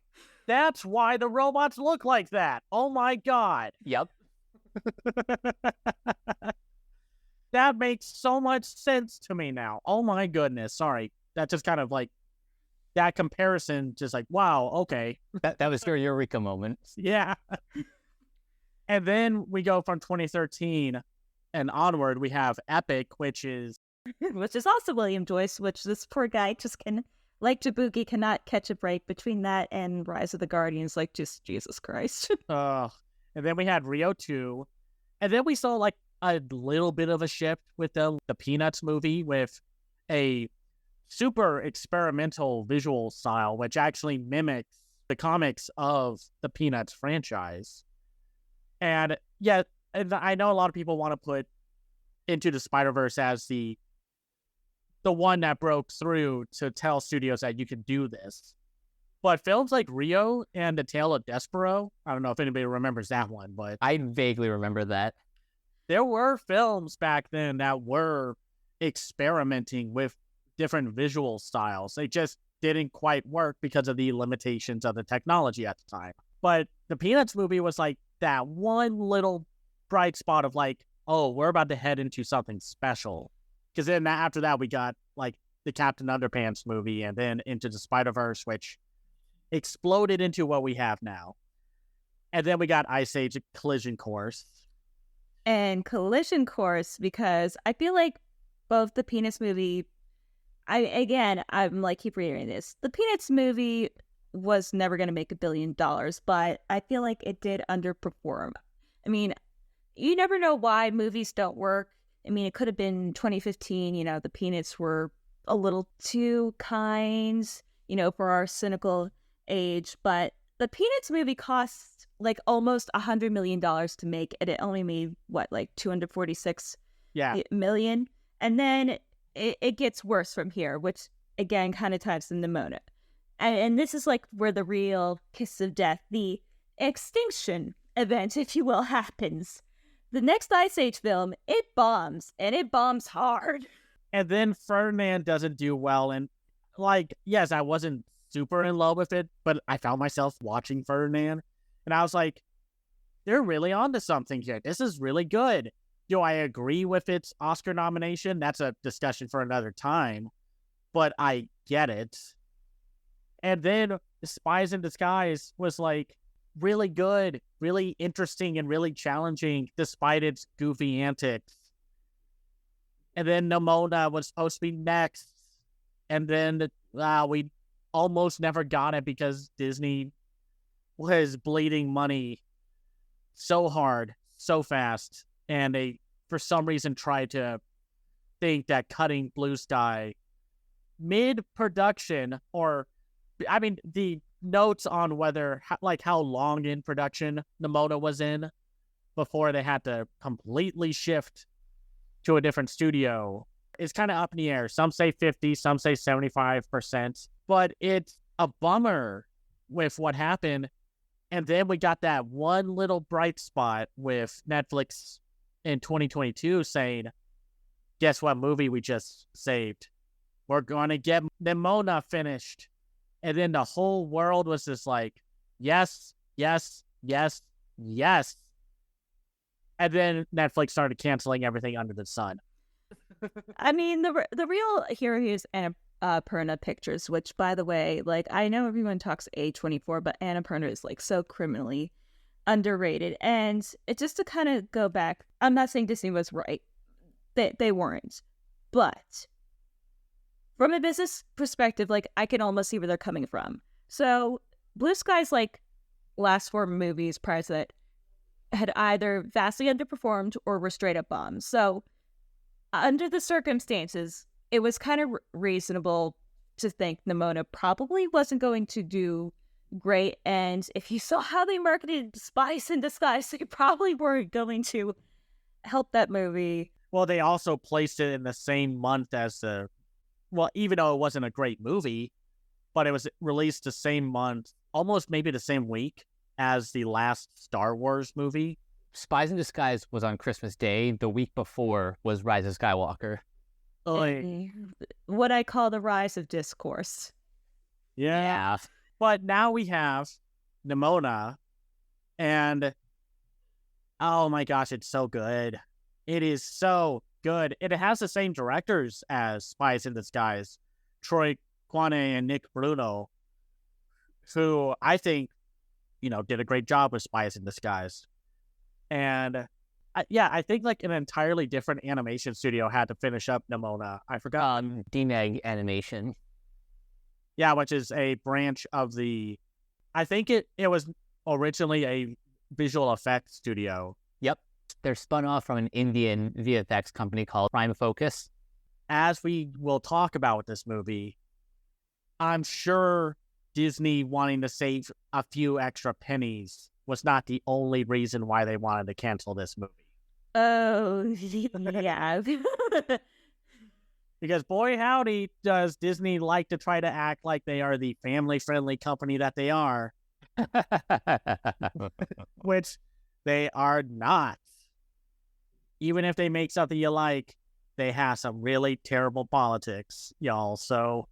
That's why the robots look like that. Oh my god. yep. that makes so much sense to me now. Oh my goodness. Sorry. That just kind of like, that comparison, just like, wow, okay. That was your eureka moment. Yeah. And then we go from 2013 and onward, we have Epic, which is also William Joyce, which this poor guy just can, like Jabuki, cannot catch a break between that and Rise of the Guardians. Like, just Jesus Christ. and then we had Rio 2. And then we saw like a little bit of a shift with the Peanuts movie with a super experimental visual style, which actually mimics the comics of the Peanuts franchise. And yeah, I know a lot of people want to put Into the Spider-Verse as the one that broke through to tell studios that you can do this. But films like Rio and The Tale of Despero, I don't know if anybody remembers that one, but I vaguely remember that. There were films back then that were experimenting with different visual styles. They just didn't quite work because of the limitations of the technology at the time. But the Peanuts movie was like that one little bright spot of like, oh, we're about to head into something special. Because then after that, we got like the Captain Underpants movie and then Into the Spider-Verse, which exploded into what we have now. And then we got Ice Age Collision Course. And Collision Course, because I feel like both the Peanuts movie, I'm like, keep reiterating this. The Peanuts movie was never going to make $1 billion, but I feel like it did underperform. I mean, you never know why movies don't work. I mean, it could have been 2015, the Peanuts were a little too kind, for our cynical age. But the Peanuts movie cost like almost $100 million to make, and it only made, like 246 million. And then it gets worse from here, which again kind of ties to Nimona. And this is like where the real kiss of death, the extinction event, if you will, happens. The next Ice Age film, it bombs, and it bombs hard. And then Ferdinand doesn't do well. And like, yes, I wasn't super in love with it, but I found myself watching Ferdinand. And I was like, they're really onto something here. This is really good. Do I agree with its Oscar nomination? That's a discussion for another time. But I get it. And then Spies in Disguise was like really good, really interesting, and really challenging despite its goofy antics. And then Nimona was supposed to be next. And then we almost never got it because Disney was bleeding money so hard, so fast. And they, for some reason, tried to think that cutting Blue Sky mid-production, or, I mean, the notes on whether, like, how long in production Nimona was in before they had to completely shift to a different studio is kind of up in the air. Some say 50, some say 75%, but it's a bummer with what happened. And then we got that one little bright spot with Netflix in 2022 saying, guess what movie we just saved? We're going to get Nimona finished. And then the whole world was just like, yes, yes, yes, yes. And then Netflix started canceling everything under the sun. I mean, the real hero here is Annapurna Pictures, which, by the way, like, I know everyone talks A24, but Annapurna is like so criminally underrated. And it just to kind of go back, I'm not saying Disney was right. They weren't. But from a business perspective, like, I can almost see where they're coming from. So Blue Sky's like last 4 movies prior to that had either vastly underperformed or were straight up bombs. So under the circumstances, it was kind of reasonable to think Nimona probably wasn't going to do great. And if you saw how they marketed Spies in Disguise, they probably weren't going to help that movie. Well, they also placed it in the same month as even though it wasn't a great movie, but it was released the same month, almost maybe the same week as the last Star Wars movie. Spies in Disguise was on Christmas Day. The week before was Rise of Skywalker. What I call the rise of discourse. Yeah. But now we have Nimona, and oh my gosh, it's so good. It is so good. And it has the same directors as Spies in Disguise, Troy Kwane and Nick Bruno, who I think, did a great job with Spies in Disguise. And I think like an entirely different animation studio had to finish up Nimona. I forgot. DNEG Animation. Yeah, which is a branch of the... I think it was originally a visual effects studio. Yep. They're spun off from an Indian VFX company called Prime Focus. As we will talk about with this movie, I'm sure Disney wanting to save a few extra pennies was not the only reason why they wanted to cancel this movie. Oh, yeah. Because boy howdy, does Disney like to try to act like they are the family-friendly company that they are. Which they are not. Even if they make something you like, they have some really terrible politics, y'all. So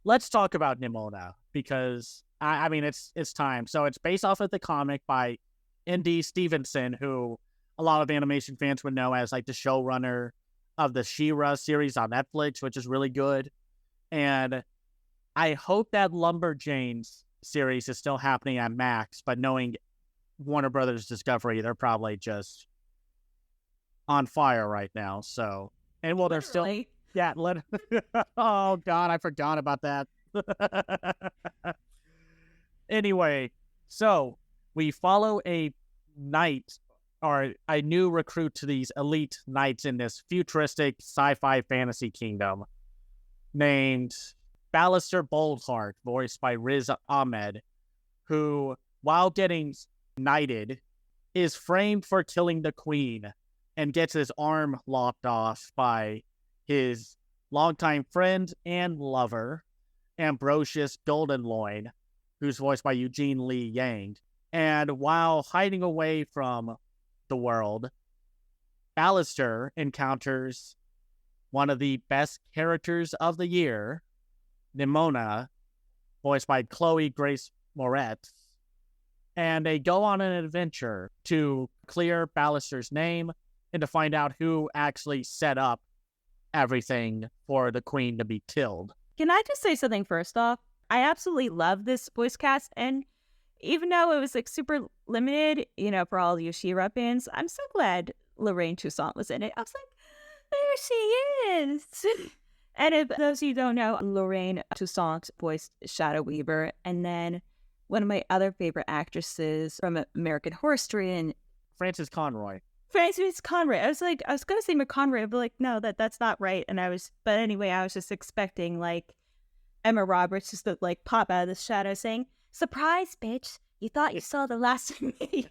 let's talk about Nimona, because I mean it's time. So it's based off of the comic by N.D. Stevenson, who a lot of animation fans would know as like the showrunner of the She-Ra series on Netflix, which is really good. And I hope that Lumberjanes series is still happening at Max, but knowing Warner Brothers Discovery, they're probably just on fire right now. So, and well, they're still, yeah. Oh God, I forgot about that. Anyway, so we follow a knight or a new recruit to these elite knights in this futuristic sci-fi fantasy kingdom named Ballister Boldheart, voiced by Riz Ahmed, who, while getting knighted, is framed for killing the queen and gets his arm lopped off by his longtime friend and lover, Ambrosius Goldenloin, who's voiced by Eugene Lee Yang. And while hiding away from the world, Ballister encounters one of the best characters of the year, Nimona, voiced by Chloe Grace Moretz, and they go on an adventure to clear Ballister's name and to find out who actually set up everything for the queen to be killed. Can I just say something first off? I absolutely love this voice cast, and even though it was like super limited, for all you She-Ra fans, I'm so glad Lorraine Toussaint was in it. I was like, there she is. And if those of you don't know, Lorraine Toussaint voiced Shadow Weaver, and then one of my other favorite actresses from American Horror Story, and Frances Conroy. Frances Conroy. I was gonna say McConroy, but like, no, that's not right. But anyway, I was just expecting like Emma Roberts just to like pop out of the shadow saying, "Surprise, bitch! You thought you saw the last of me."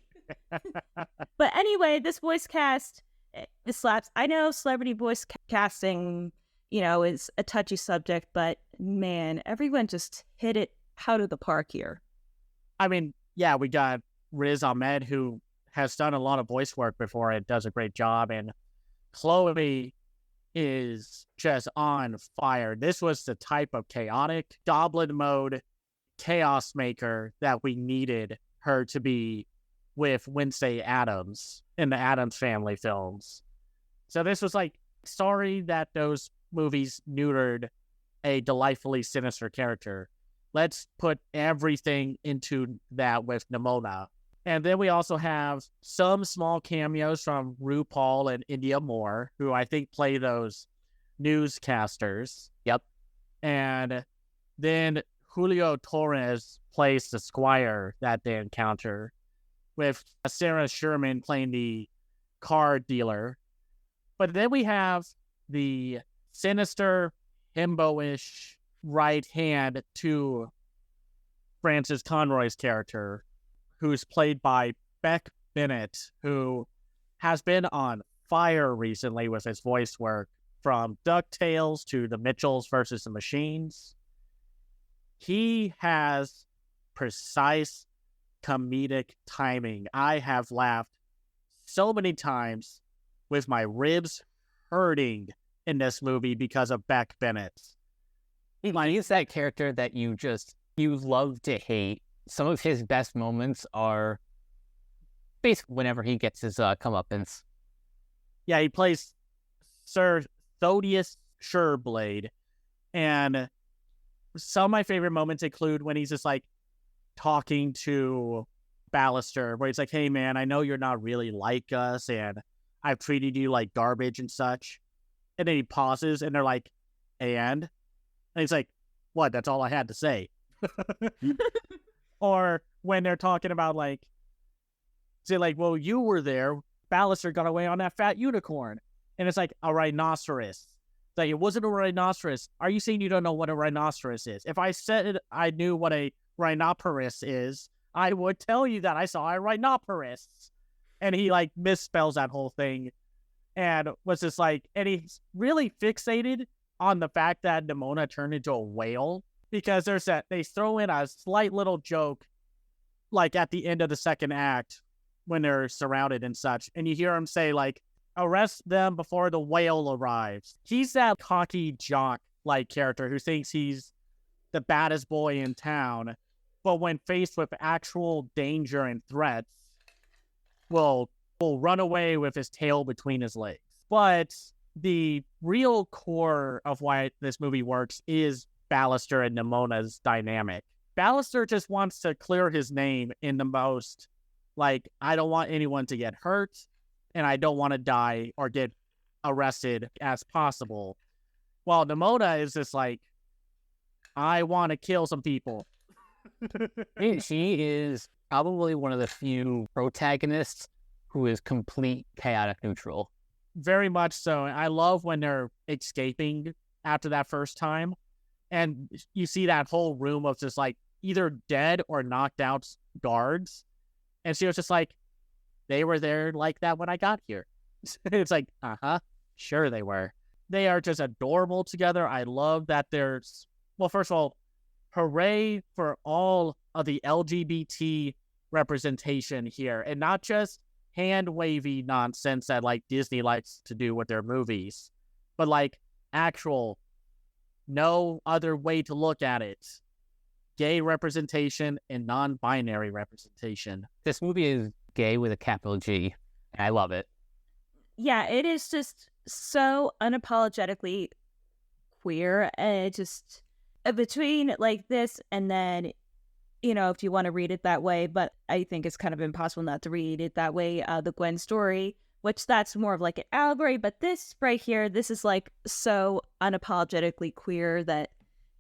But anyway, this voice cast, it slaps. I know celebrity voice casting, is a touchy subject, but man, everyone just hit it out of the park here. I mean, yeah, we got Riz Ahmed, who has done a lot of voice work before and does a great job, and Chloe is just on fire. This was the type of chaotic goblin mode chaos maker that we needed her to be with Wednesday Addams in the Addams Family films. So this was like, sorry that those movies neutered a delightfully sinister character. Let's put everything into that with Nimona. And then we also have some small cameos from RuPaul and India Moore, who I think play those newscasters. Yep. And then Julio Torres plays the squire that they encounter, with Sarah Sherman playing the car dealer. But then we have the sinister, himbo-ish right hand to Frances Conroy's character, who's played by Beck Bennett, who has been on fire recently with his voice work, from DuckTales to The Mitchells versus the Machines. He has precise comedic timing. I have laughed so many times with my ribs hurting in this movie because of Beck Bennett. He's that character that you love to hate. Some of his best moments are basically whenever he gets his comeuppance. Yeah, he plays Sir Thodius Sureblade. And some of my favorite moments include when he's just like talking to Ballister, where he's like, hey man, I know you're not really like us and I've treated you like garbage and such. And then he pauses and they're like, and he's like, what? That's all I had to say. Or when they're talking about like, say like, well, you were there. Ballister got away on that fat unicorn. And it's like a rhinoceros. It's like, it wasn't a rhinoceros. Are you saying you don't know what a rhinoceros is? If I said I knew what a rhinoceros is, I would tell you that I saw a rhinoceros. And he like misspells that whole thing. And was just like, and he's really fixated on the fact that Nimona turned into a whale. Because they throw in a slight little joke, like at the end of the second act, when they're surrounded and such. And you hear him say, like, arrest them before the whale arrives. He's that cocky jock-like character who thinks he's the baddest boy in town. But when faced with actual danger and threats, will run away with his tail between his legs. But the real core of why this movie works is Ballister and Nimona's dynamic. Ballister just wants to clear his name in the most, like, I don't want anyone to get hurt, and I don't want to die or get arrested as possible. While Nimona is just like, I want to kill some people. She is probably one of the few protagonists who is complete chaotic neutral. Very much so. I love when they're escaping after that first time. And you see that whole room of just like either dead or knocked out guards. And she was just like, they were there like that when I got here. It's like, sure they were. They are just adorable together. I love that there's, well, first of all, hooray for all of the LGBT representation here. And not just hand-wavy nonsense that like Disney likes to do with their movies, but like actual, no other way to look at it, gay representation and non-binary representation. This movie is gay with a capital G, and I love it. Yeah, it is just so unapologetically queer, and it just between like this and then, you know, if you want to read it that way, but I think it's kind of impossible not to read it that way, the Gwen story, which that's more of like an allegory, but this right here, this is like so unapologetically queer that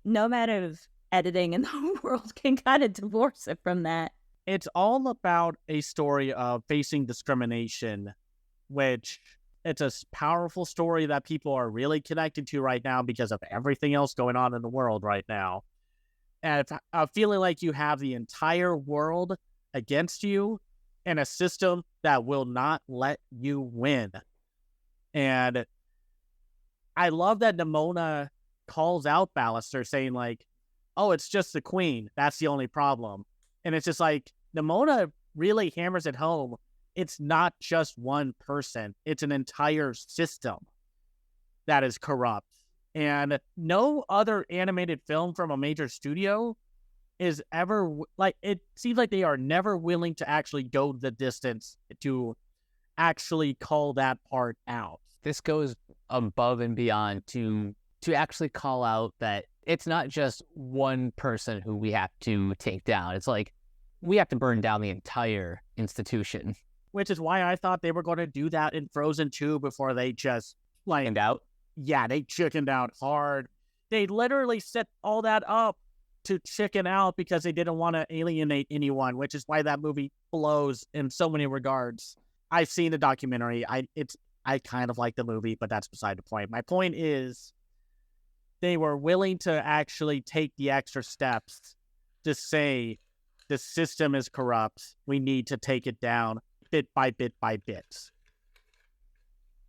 no amount of editing in the world can kind of divorce it from that. It's all about a story of facing discrimination, which it's a powerful story that people are really connected to right now because of everything else going on in the world right now. And feeling like you have the entire world against you and a system that will not let you win. And I love that Nimona calls out Ballister saying like, oh, it's just the queen. That's the only problem. And it's just like, Nimona really hammers it home. It's not just one person. It's an entire system that is corrupt. And no other animated film from a major studio is ever, like, it seems like they are never willing to actually go the distance to actually call that part out. This goes above and beyond to actually call out that it's not just one person who we have to take down. It's like, we have to burn down the entire institution. Which is why I thought they were going to do that in Frozen 2 before they just, like... And out? Yeah, they chickened out hard. They literally set all that up to chicken out because they didn't want to alienate anyone, which is why that movie blows in so many regards. I've seen the documentary. I kind of like the movie, but that's beside the point. My point is they were willing to actually take the extra steps to say the system is corrupt. We need to take it down bit by bit by bit.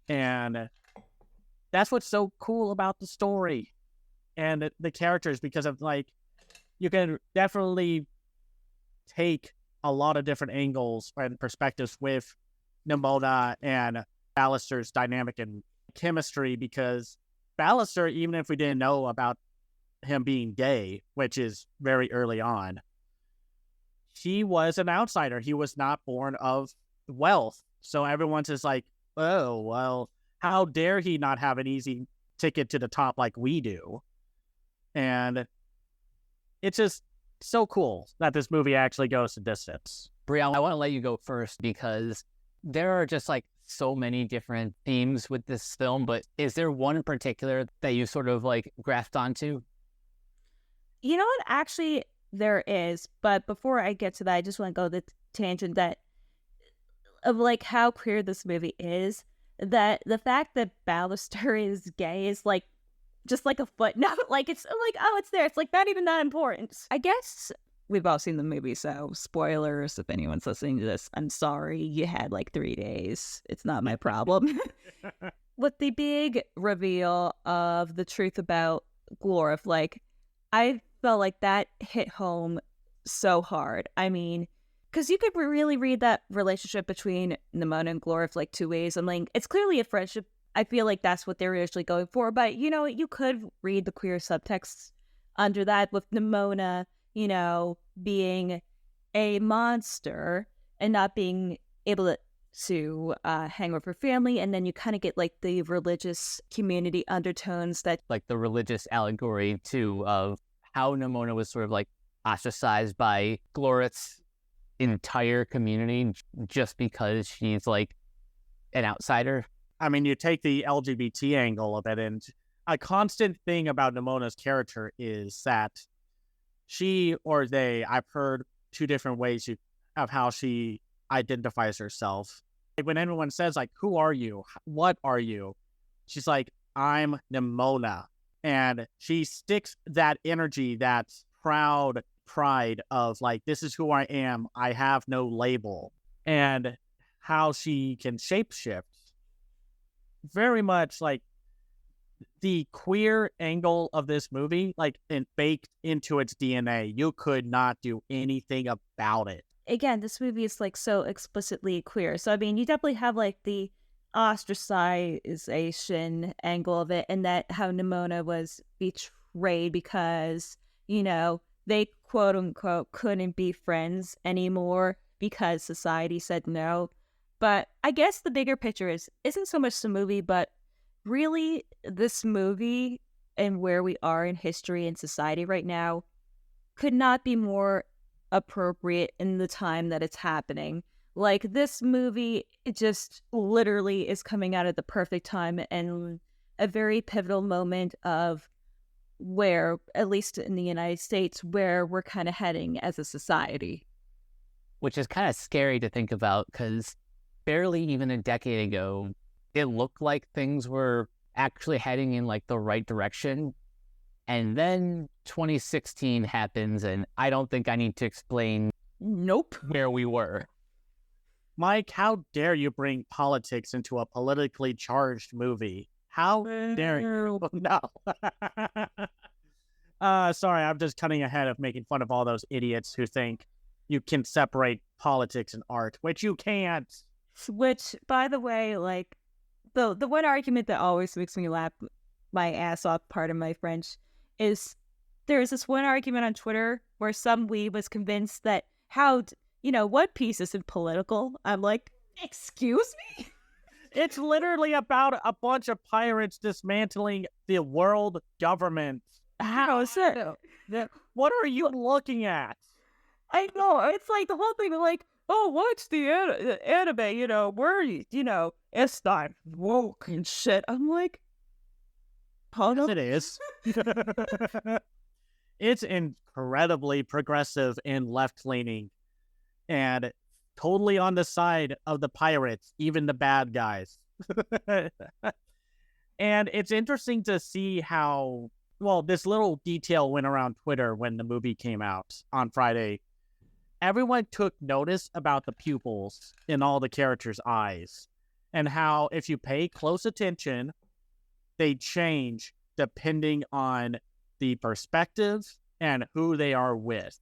And that's what's so cool about the story and the characters, because of like, you can definitely take a lot of different angles and perspectives with Nimona and Ballister's dynamic and chemistry, because Ballister, even if we didn't know about him being gay, which is very early on, he was an outsider. He was not born of wealth. So everyone's just like, oh, well, how dare he not have an easy ticket to the top like we do? And it's just so cool that this movie actually goes the distance. Brie, I want to let you go first because there are just like so many different themes with this film, but is there one in particular that you sort of like grasped onto? You know what? Actually, there is. But before I get to that, I just want to go the tangent that of like how queer this movie is. That the fact that Ballister is gay is like just like a footnote. Like it's like, oh, it's there. It's like not even that important. I guess we've all seen the movie, so spoilers if anyone's listening to this. I'm sorry you had like 3 days. It's not my problem. With the big reveal of the truth about Glorf, like I felt like that hit home so hard. I mean, because you could really read that relationship between Nimona and Glorf like two ways. I'm like, it's clearly a friendship. I feel like that's what they're usually going for. But, you know, you could read the queer subtext under that with Nimona, you know, being a monster and not being able to hang with her family. And then you kind of get like the religious community undertones that like the religious allegory too of how Nimona was sort of like ostracized by Glorith's entire community just because she's like an outsider. I mean, you take the LGBT angle of it, and a constant thing about Nimona's character is that she or they, I've heard two different ways of how she identifies herself. Like when anyone says, like, who are you? What are you? She's like, I'm Nimona. And she sticks that energy, that proud pride of like, this is who I am. I have no label. And how she can shapeshift. Very much like the queer angle of this movie, like baked into its DNA. You could not do anything about it. Again, this movie is like so explicitly queer. So I mean, you definitely have like the ostracization angle of it, and that how Nimona was betrayed because, you know, they quote unquote couldn't be friends anymore because society said no. But I guess the bigger picture isn't so much the movie, but really this movie and where we are in history and society right now could not be more appropriate in the time that it's happening. Like this movie, it just literally is coming out at the perfect time and a very pivotal moment of where, at least in the United States, where we're kind of heading as a society. Which is kind of scary to think about because barely even a decade ago, it looked like things were actually heading in like the right direction. And then 2016 happens, and I don't think I need to explain where we were. Mike, how dare you bring politics into a politically charged movie? How dare you? No. Sorry, I'm just cutting ahead of making fun of all those idiots who think you can separate politics and art, which you can't. Which, by the way, like, the one argument that always makes me laugh my ass off, pardon my French, is there's this one argument on Twitter where some weeb was convinced that One Piece isn't political. I'm like, excuse me? It's literally about a bunch of pirates dismantling the world government. How is it? What are you looking at? I know. It's like the whole thing, like, oh, watch the anime, where, it's not woke and shit. I'm like, yes, it is. It's incredibly progressive and left-leaning and totally on the side of the pirates, even the bad guys. And it's interesting to see how, this little detail went around Twitter when the movie came out on Friday. Everyone took notice about the pupils in all the characters' eyes and how if you pay close attention, they change depending on the perspective and who they are with.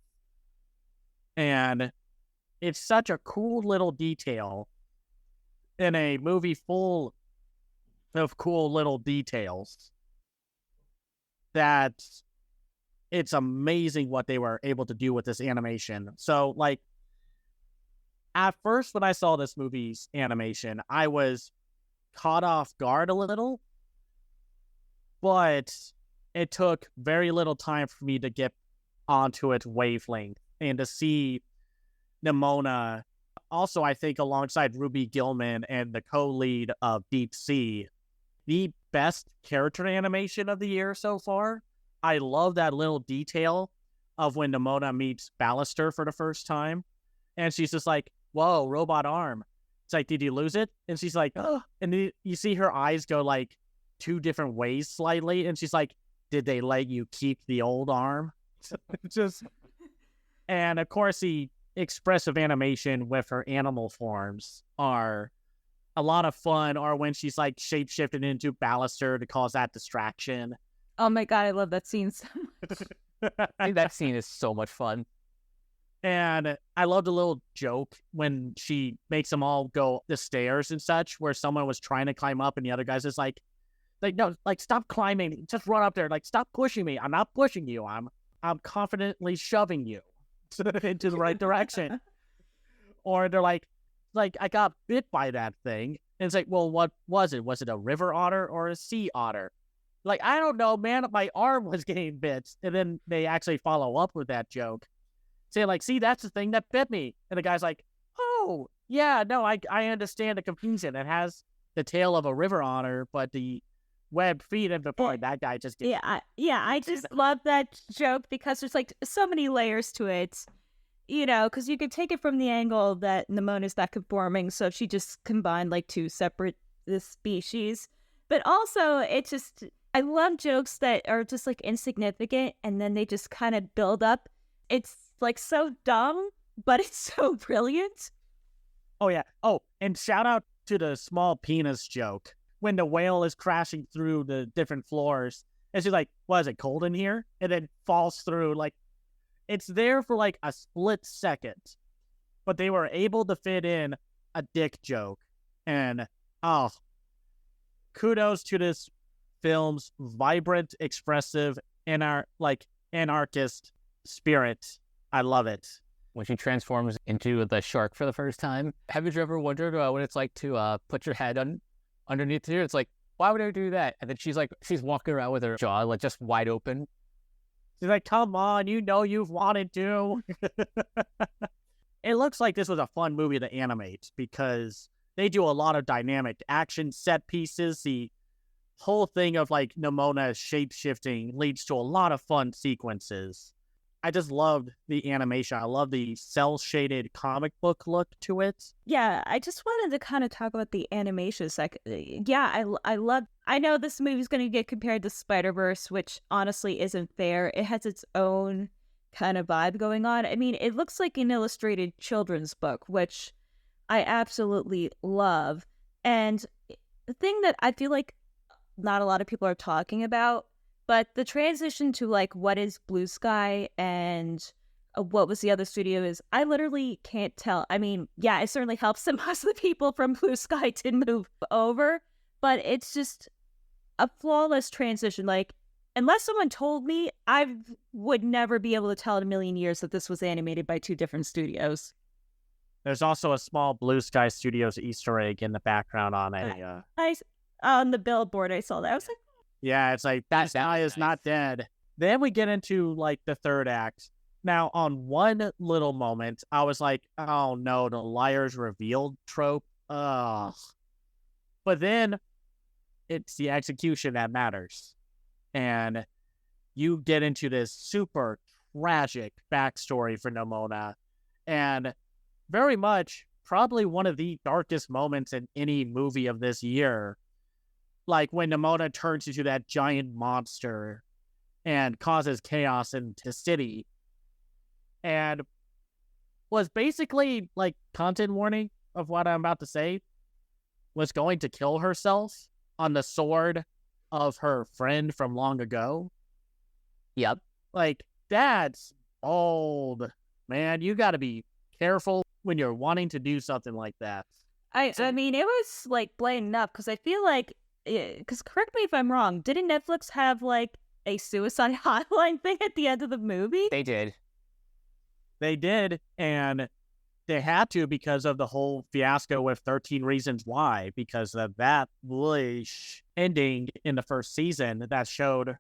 And it's such a cool little detail in a movie full of cool little details that it's amazing what they were able to do with this animation. So, like, at first when I saw this movie's animation, I was caught off guard a little, but it took very little time for me to get onto its wavelength and to see Nimona. Also, I think alongside Ruby Gillman and the co-lead of Deep Sea, the best character animation of the year so far. I love that little detail of when Nimona meets Ballister for the first time. And she's just like, whoa, robot arm. It's like, did you lose it? And she's like, oh. And then you see her eyes go like 2 different ways slightly. And she's like, did they let you keep the old arm? Just, and of course, the expressive animation with her animal forms are a lot of fun, or when she's like shape-shifted into Ballister to cause that distraction. Oh my god, I love that scene so much. I think that scene is so much fun. And I love the little joke when she makes them all go the stairs and such, where someone was trying to climb up and the other guy's just like, no, like, stop climbing, just run up there, like, stop pushing me. I'm not pushing you. I'm confidently shoving you into the right direction. Or they're like, I got bit by that thing. And it's like, well, what was it? Was it a river otter or a sea otter? Like, I don't know, man. My arm was getting bit. And then they actually follow up with that joke, saying like, see, that's the thing that bit me. And the guy's like, oh, yeah, no, I understand the confusion. It has the tail of a river otter, but the web feet and the point, that guy just gets... I just love that joke because there's like so many layers to it, you know, because you could take it from the angle that Nimona's not conforming, so she just combined like 2 separate species. But also, it just, I love jokes that are just like insignificant and then they just kind of build up. It's like so dumb, but it's so brilliant. Oh, yeah. Oh, and shout out to the small penis joke. When the whale is crashing through the different floors, and she's like, what is it, cold in here? And then falls through. Like, it's there for like a split second. But they were able to fit in a dick joke. And, oh, kudos to this film's vibrant, expressive, anarchist spirit. I love it. When she transforms into the shark for the first time, haven't you ever wondered what it's like to put your head underneath here? It's like, why would I do that? And then she's walking around with her jaw like just wide open. She's like, come on, you know you've wanted to. It looks like this was a fun movie to animate because they do a lot of dynamic action set pieces. The whole thing of like Nimona shape-shifting leads to a lot of fun sequences. I just loved the animation. I love the cel-shaded comic book look to it. Yeah, I just wanted to kind of talk about the animation. I know this movie's going to get compared to Spider-Verse, which honestly isn't fair. It has its own kind of vibe going on. I mean, it looks like an illustrated children's book, which I absolutely love. And the thing that I feel like not a lot of people are talking about, but the transition to like what is Blue Sky and what was the other studio is, I literally can't tell. I mean, yeah, it certainly helps that most of the people from Blue Sky did move over, but it's just a flawless transition. Like, unless someone told me, I would never be able to tell in a million years that this was animated by 2 different studios. There's also a small Blue Sky Studios Easter egg in the background on on the billboard, I saw that. I was like, yeah, it's like, that guy is not dead. Then we get into like the third act. Now, on one little moment, I was like, oh no, the liar's revealed trope. Ugh. But then it's the execution that matters. And you get into this super tragic backstory for Nimona. And very much probably one of the darkest moments in any movie of this year. Like when Nimona turns into that giant monster and causes chaos in the city. And was basically, like, content warning of what I'm about to say, was going to kill herself on the sword of her friend from long ago. Yep. Like, that's bold. Man, you got to be careful when you're wanting to do something like that. I mean, it was like blatant enough because I feel like, because correct me if I'm wrong, didn't Netflix have like a suicide hotline thing at the end of the movie? They did. They did, and They had to because of the whole fiasco with 13 Reasons Why, because of that ending in the first season that showed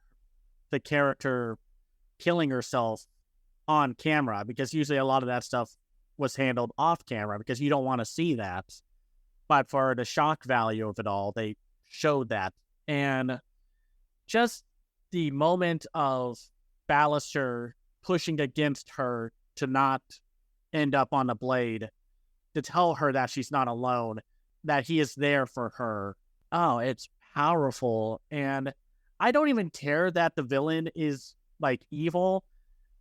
the character killing herself on camera, because usually a lot of that stuff was handled off camera because you don't want to see that. But for the shock value of it all, they showed that. And just the moment of Ballister pushing against her to not end up on the blade, to tell her that she's not alone, that he is there for her. Oh, it's powerful. And I don't even care that the villain is like evil.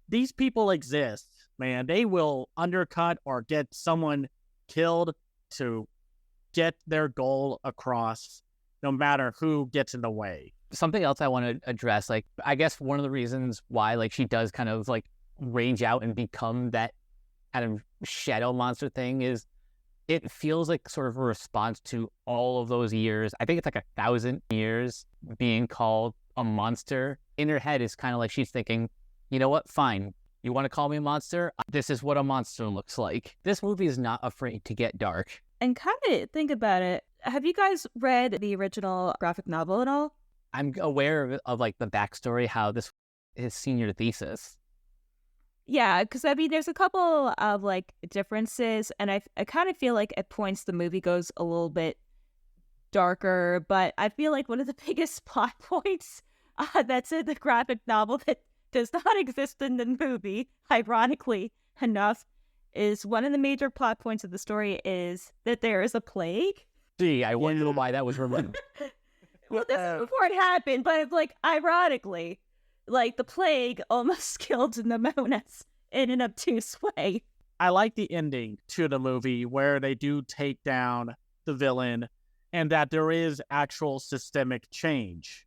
These people exist, man. They will undercut or get someone killed to get their goal across, no matter who gets in the way. Something else I want to address, like, I guess one of the reasons why, like, she does kind of like rage out and become that kind of shadow monster thing is it feels like sort of a response to all of those years. I think it's like 1,000 years being called a monster. In her head is kind of like she's thinking, you know what, fine. You want to call me a monster? This is what a monster looks like. This movie is not afraid to get dark. And kind of think about it. Have you guys read the original graphic novel at all? I'm aware of like the backstory, how this his senior thesis. Yeah, because I mean, there's a couple of like differences, and I kind of feel like at points the movie goes a little bit darker, but I feel like one of the biggest plot points that's in the graphic novel that does not exist in the movie, ironically enough, is one of the major plot points of the story is that there is a plague. Gee, I wonder why that was removed. Well, this is before it happened, but like ironically, like the plague almost killed Nimona in an obtuse way. I like the ending to the movie where they do take down the villain and that there is actual systemic change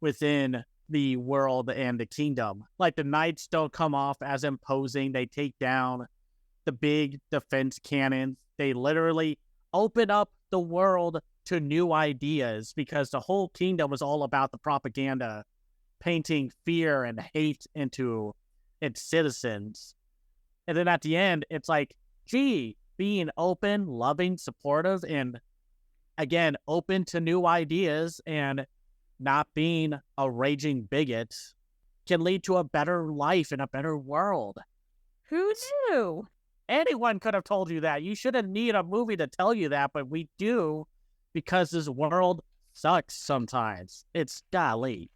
within the world and the kingdom. Like the knights don't come off as imposing. They take down the big defense cannons. They literally open up the world to new ideas because the whole kingdom was all about the propaganda, painting fear and hate into its citizens. And then at the end, it's like, gee, being open, loving, supportive, and again, open to new ideas and not being a raging bigot can lead to a better life and a better world. Who knew? Anyone could have told you that. You shouldn't need a movie to tell you that, but we do because this world sucks sometimes. It's golly.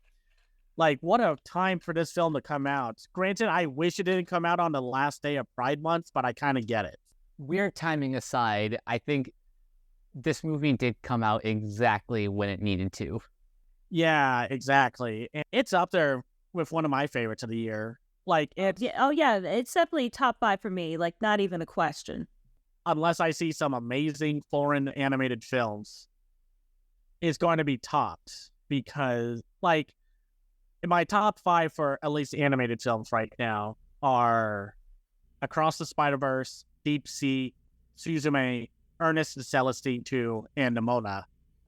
Like, what a time for this film to come out. Granted, I wish it didn't come out on the last day of Pride Month, but I kind of get it. Weird timing aside, I think this movie did come out exactly when it needed to. Yeah, exactly. And it's up there with one of my favorites of the year. Like, it's... yeah, it's definitely top 5 for me. Like, not even a question. Unless I see some amazing foreign animated films, it's going to be topped because, like, in my top 5 for at least animated films right now are Across the Spider-Verse, Deep Sea, Suzume, Ernest and Celestine 2, and Nimona.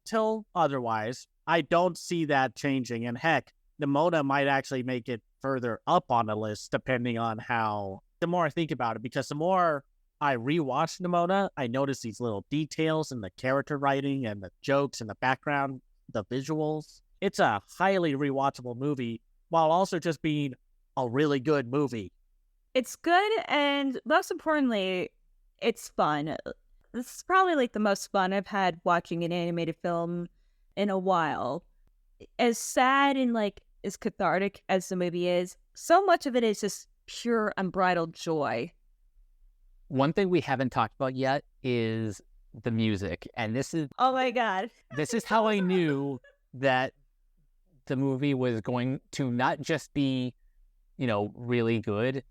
Till otherwise, I don't see that changing. And heck, Nimona might actually make it further up on the list depending on how... The more I think about it, because the more I rewatch Nimona, I notice these little details in the character writing and the jokes and the background, the visuals. It's a highly rewatchable movie while also just being a really good movie. It's good, and most importantly, it's fun. This is probably like the most fun I've had watching an animated film in a while. As sad and like as cathartic as the movie is, so much of it is just pure unbridled joy. One thing we haven't talked about yet is the music, and this is... Oh my God. This is how I knew that the movie was going to not just be, really good.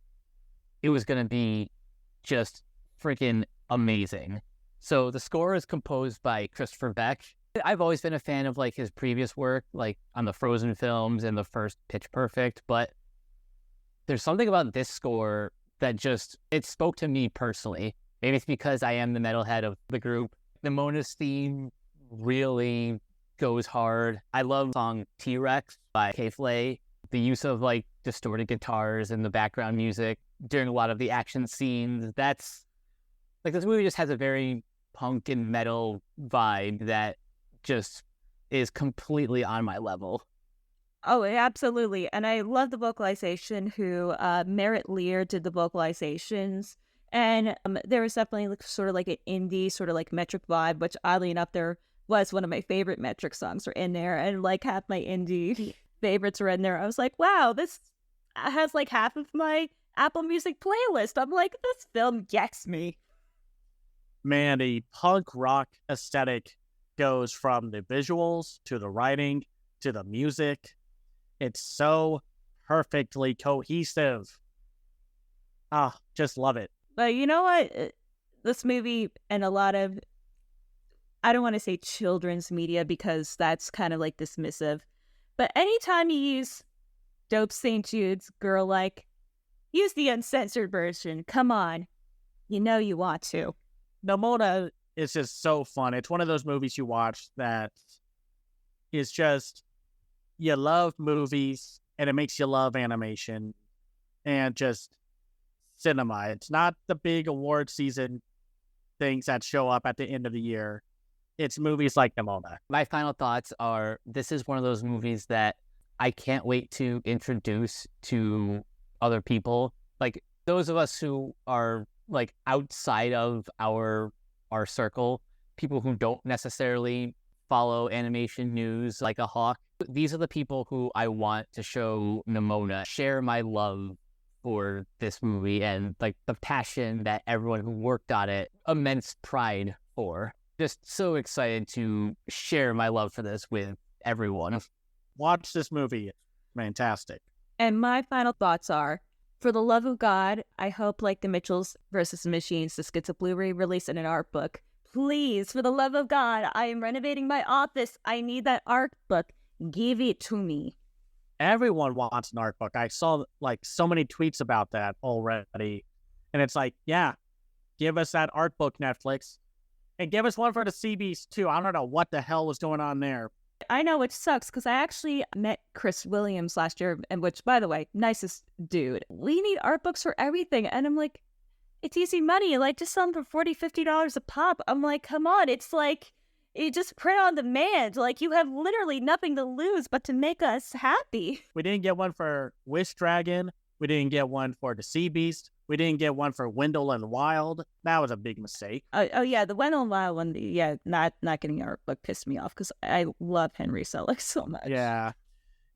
It was going to be just freaking amazing. So the score is composed by Christopher Beck. I've always been a fan of like his previous work, like on the Frozen films and the first Pitch Perfect, but there's something about this score that it spoke to me personally. Maybe it's because I am the metalhead of the group. Nimona's theme really goes hard. I love the song T-Rex by Kaye. The use of like distorted guitars and the background music during a lot of the action scenes, that's Like, this movie just has a very punk and metal vibe that just is completely on my level. Oh, absolutely. And I love the vocalization who Merritt Lear did the vocalizations. And there was definitely sort of like an indie, sort of like metric vibe, which oddly enough, there was one of my favorite metric songs are in there. And like half my indie favorites are in there. I was like, wow, this has like half of my Apple Music playlist. I'm like, this film gets me. Man, the punk rock aesthetic goes from the visuals to the writing to the music. It's so perfectly cohesive. Just love it. But you know what? This movie and a lot of, I don't want to say children's media because that's kind of like dismissive. But anytime you use Dope St. Jude's Girl Like, use the uncensored version. Come on. You know you want to. Nimona is just so fun. It's one of those movies you watch that is just, you love movies and it makes you love animation and just cinema. It's not the big award season things that show up at the end of the year. It's movies like Nimona. My final thoughts are, this is one of those movies that I can't wait to introduce to other people. Like, those of us who are like outside of our circle, people who don't necessarily follow animation news like a hawk. These are the people who I want to show Nimona, share my love for this movie and like the passion that everyone who worked on it, immense pride for. Just so excited to share my love for this with everyone. Watch this movie. It's fantastic. And my final thoughts are, for the love of God, I hope like the Mitchells versus the Machines, the Schizo Blu-ray release in an art book. Please, for the love of God, I am renovating my office. I need that art book. Give it to me. Everyone wants an art book. I saw like so many tweets about that already. And it's like, yeah, give us that art book, Netflix. And give us one for the CBs too. I don't know what the hell was going on there. I know, which sucks because I actually met Chris Williams last year, and which, by the way, nicest dude. We need art books for everything. And I'm like, it's easy money. Like, just sell them for $40, $50 a pop. I'm like, come on. It's like, you just print on demand. Like, you have literally nothing to lose but to make us happy. We didn't get one for Wish Dragon. We didn't get one for the Sea Beast. We didn't get one for Wendell and Wild. That was a big mistake. Oh yeah, the Wendell and Wild one. Yeah, not getting our book pissed me off because I love Henry Selick so much. Yeah,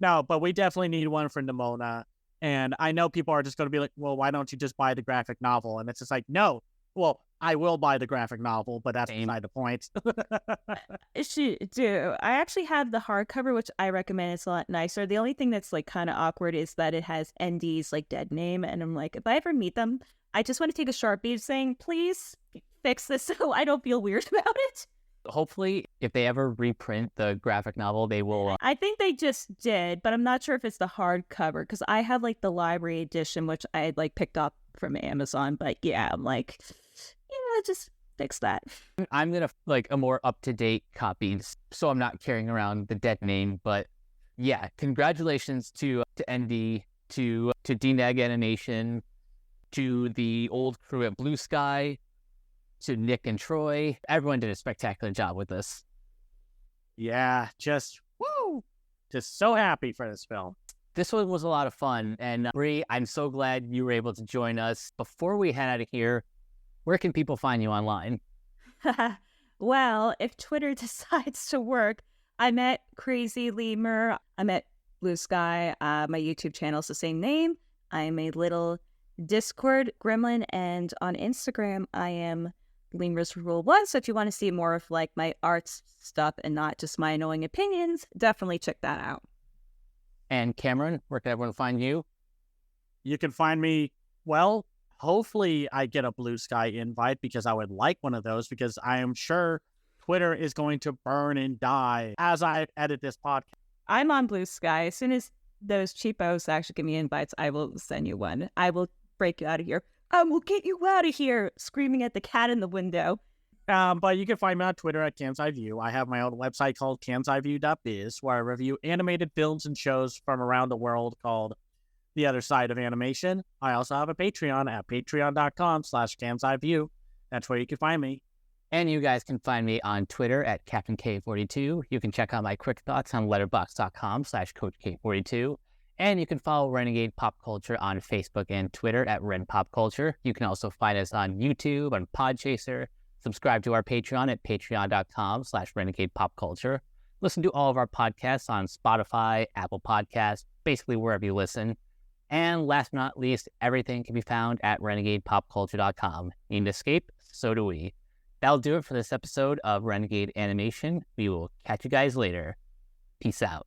no, but we definitely need one for Nimona. And I know people are just going to be like, "Well, why don't you just buy the graphic novel?" And it's just like, no. Well, I will buy the graphic novel, but that's beside the point. I actually have the hardcover, which I recommend. It's a lot nicer. The only thing that's like kind of awkward is that it has ND's like dead name, and I'm like, if I ever meet them, I just want to take a Sharpie saying, please fix this so I don't feel weird about it. Hopefully, if they ever reprint the graphic novel, they will. I think they just did, but I'm not sure if it's the hardcover because I have like the library edition, which I had like picked up from Amazon. But yeah, I'm like, yeah, just fix that. I'm gonna like a more up-to-date copy, so I'm not carrying around the dead name. But yeah, congratulations to ND, to DNEG Animation, to the old crew at Blue Sky, to Nick and Troy. Everyone did a spectacular job with this. Yeah, just woo! Just so happy for this film. This one was a lot of fun, and Bree, I'm so glad you were able to join us. Before we head out of here, where can people find you online? Well, if Twitter decides to work, I'm at Crazy Lemur. I'm at Blue Sky. My YouTube channel is the same name. I'm a little Discord gremlin, and on Instagram, I am Lemur's Rule 1. So if you want to see more of like my arts stuff and not just my annoying opinions, definitely check that out. And Cameron, where can everyone find you? You can find me, well, hopefully I get a Blue Sky invite because I would like one of those because I am sure Twitter is going to burn and die as I edit this podcast. I'm on Blue Sky. As soon as those cheapos actually give me invites, I will send you one. I will break you out of here. I will get you out of here, screaming at the cat in the window. But you can find me on Twitter at Can's Eye View. I have my own website called can'seyeview.biz where I review animated films and shows from around the world called The Other Side of Animation. I also have a Patreon at patreon.com/Can'sEyeView. That's where you can find me. And you guys can find me on Twitter at Captain K42. You can check out my quick thoughts on letterboxd.com/CoachK42. And you can follow Renegade Pop Culture on Facebook and Twitter at Ren Pop Culture. You can also find us on YouTube, on Podchaser. Subscribe to our Patreon at patreon.com/Renegade Pop Culture. Listen to all of our podcasts on Spotify, Apple Podcasts, basically wherever you listen. And last but not least, everything can be found at renegadepopculture.com. Need an escape? So do we. That'll do it for this episode of Renegade Animation. We will catch you guys later. Peace out.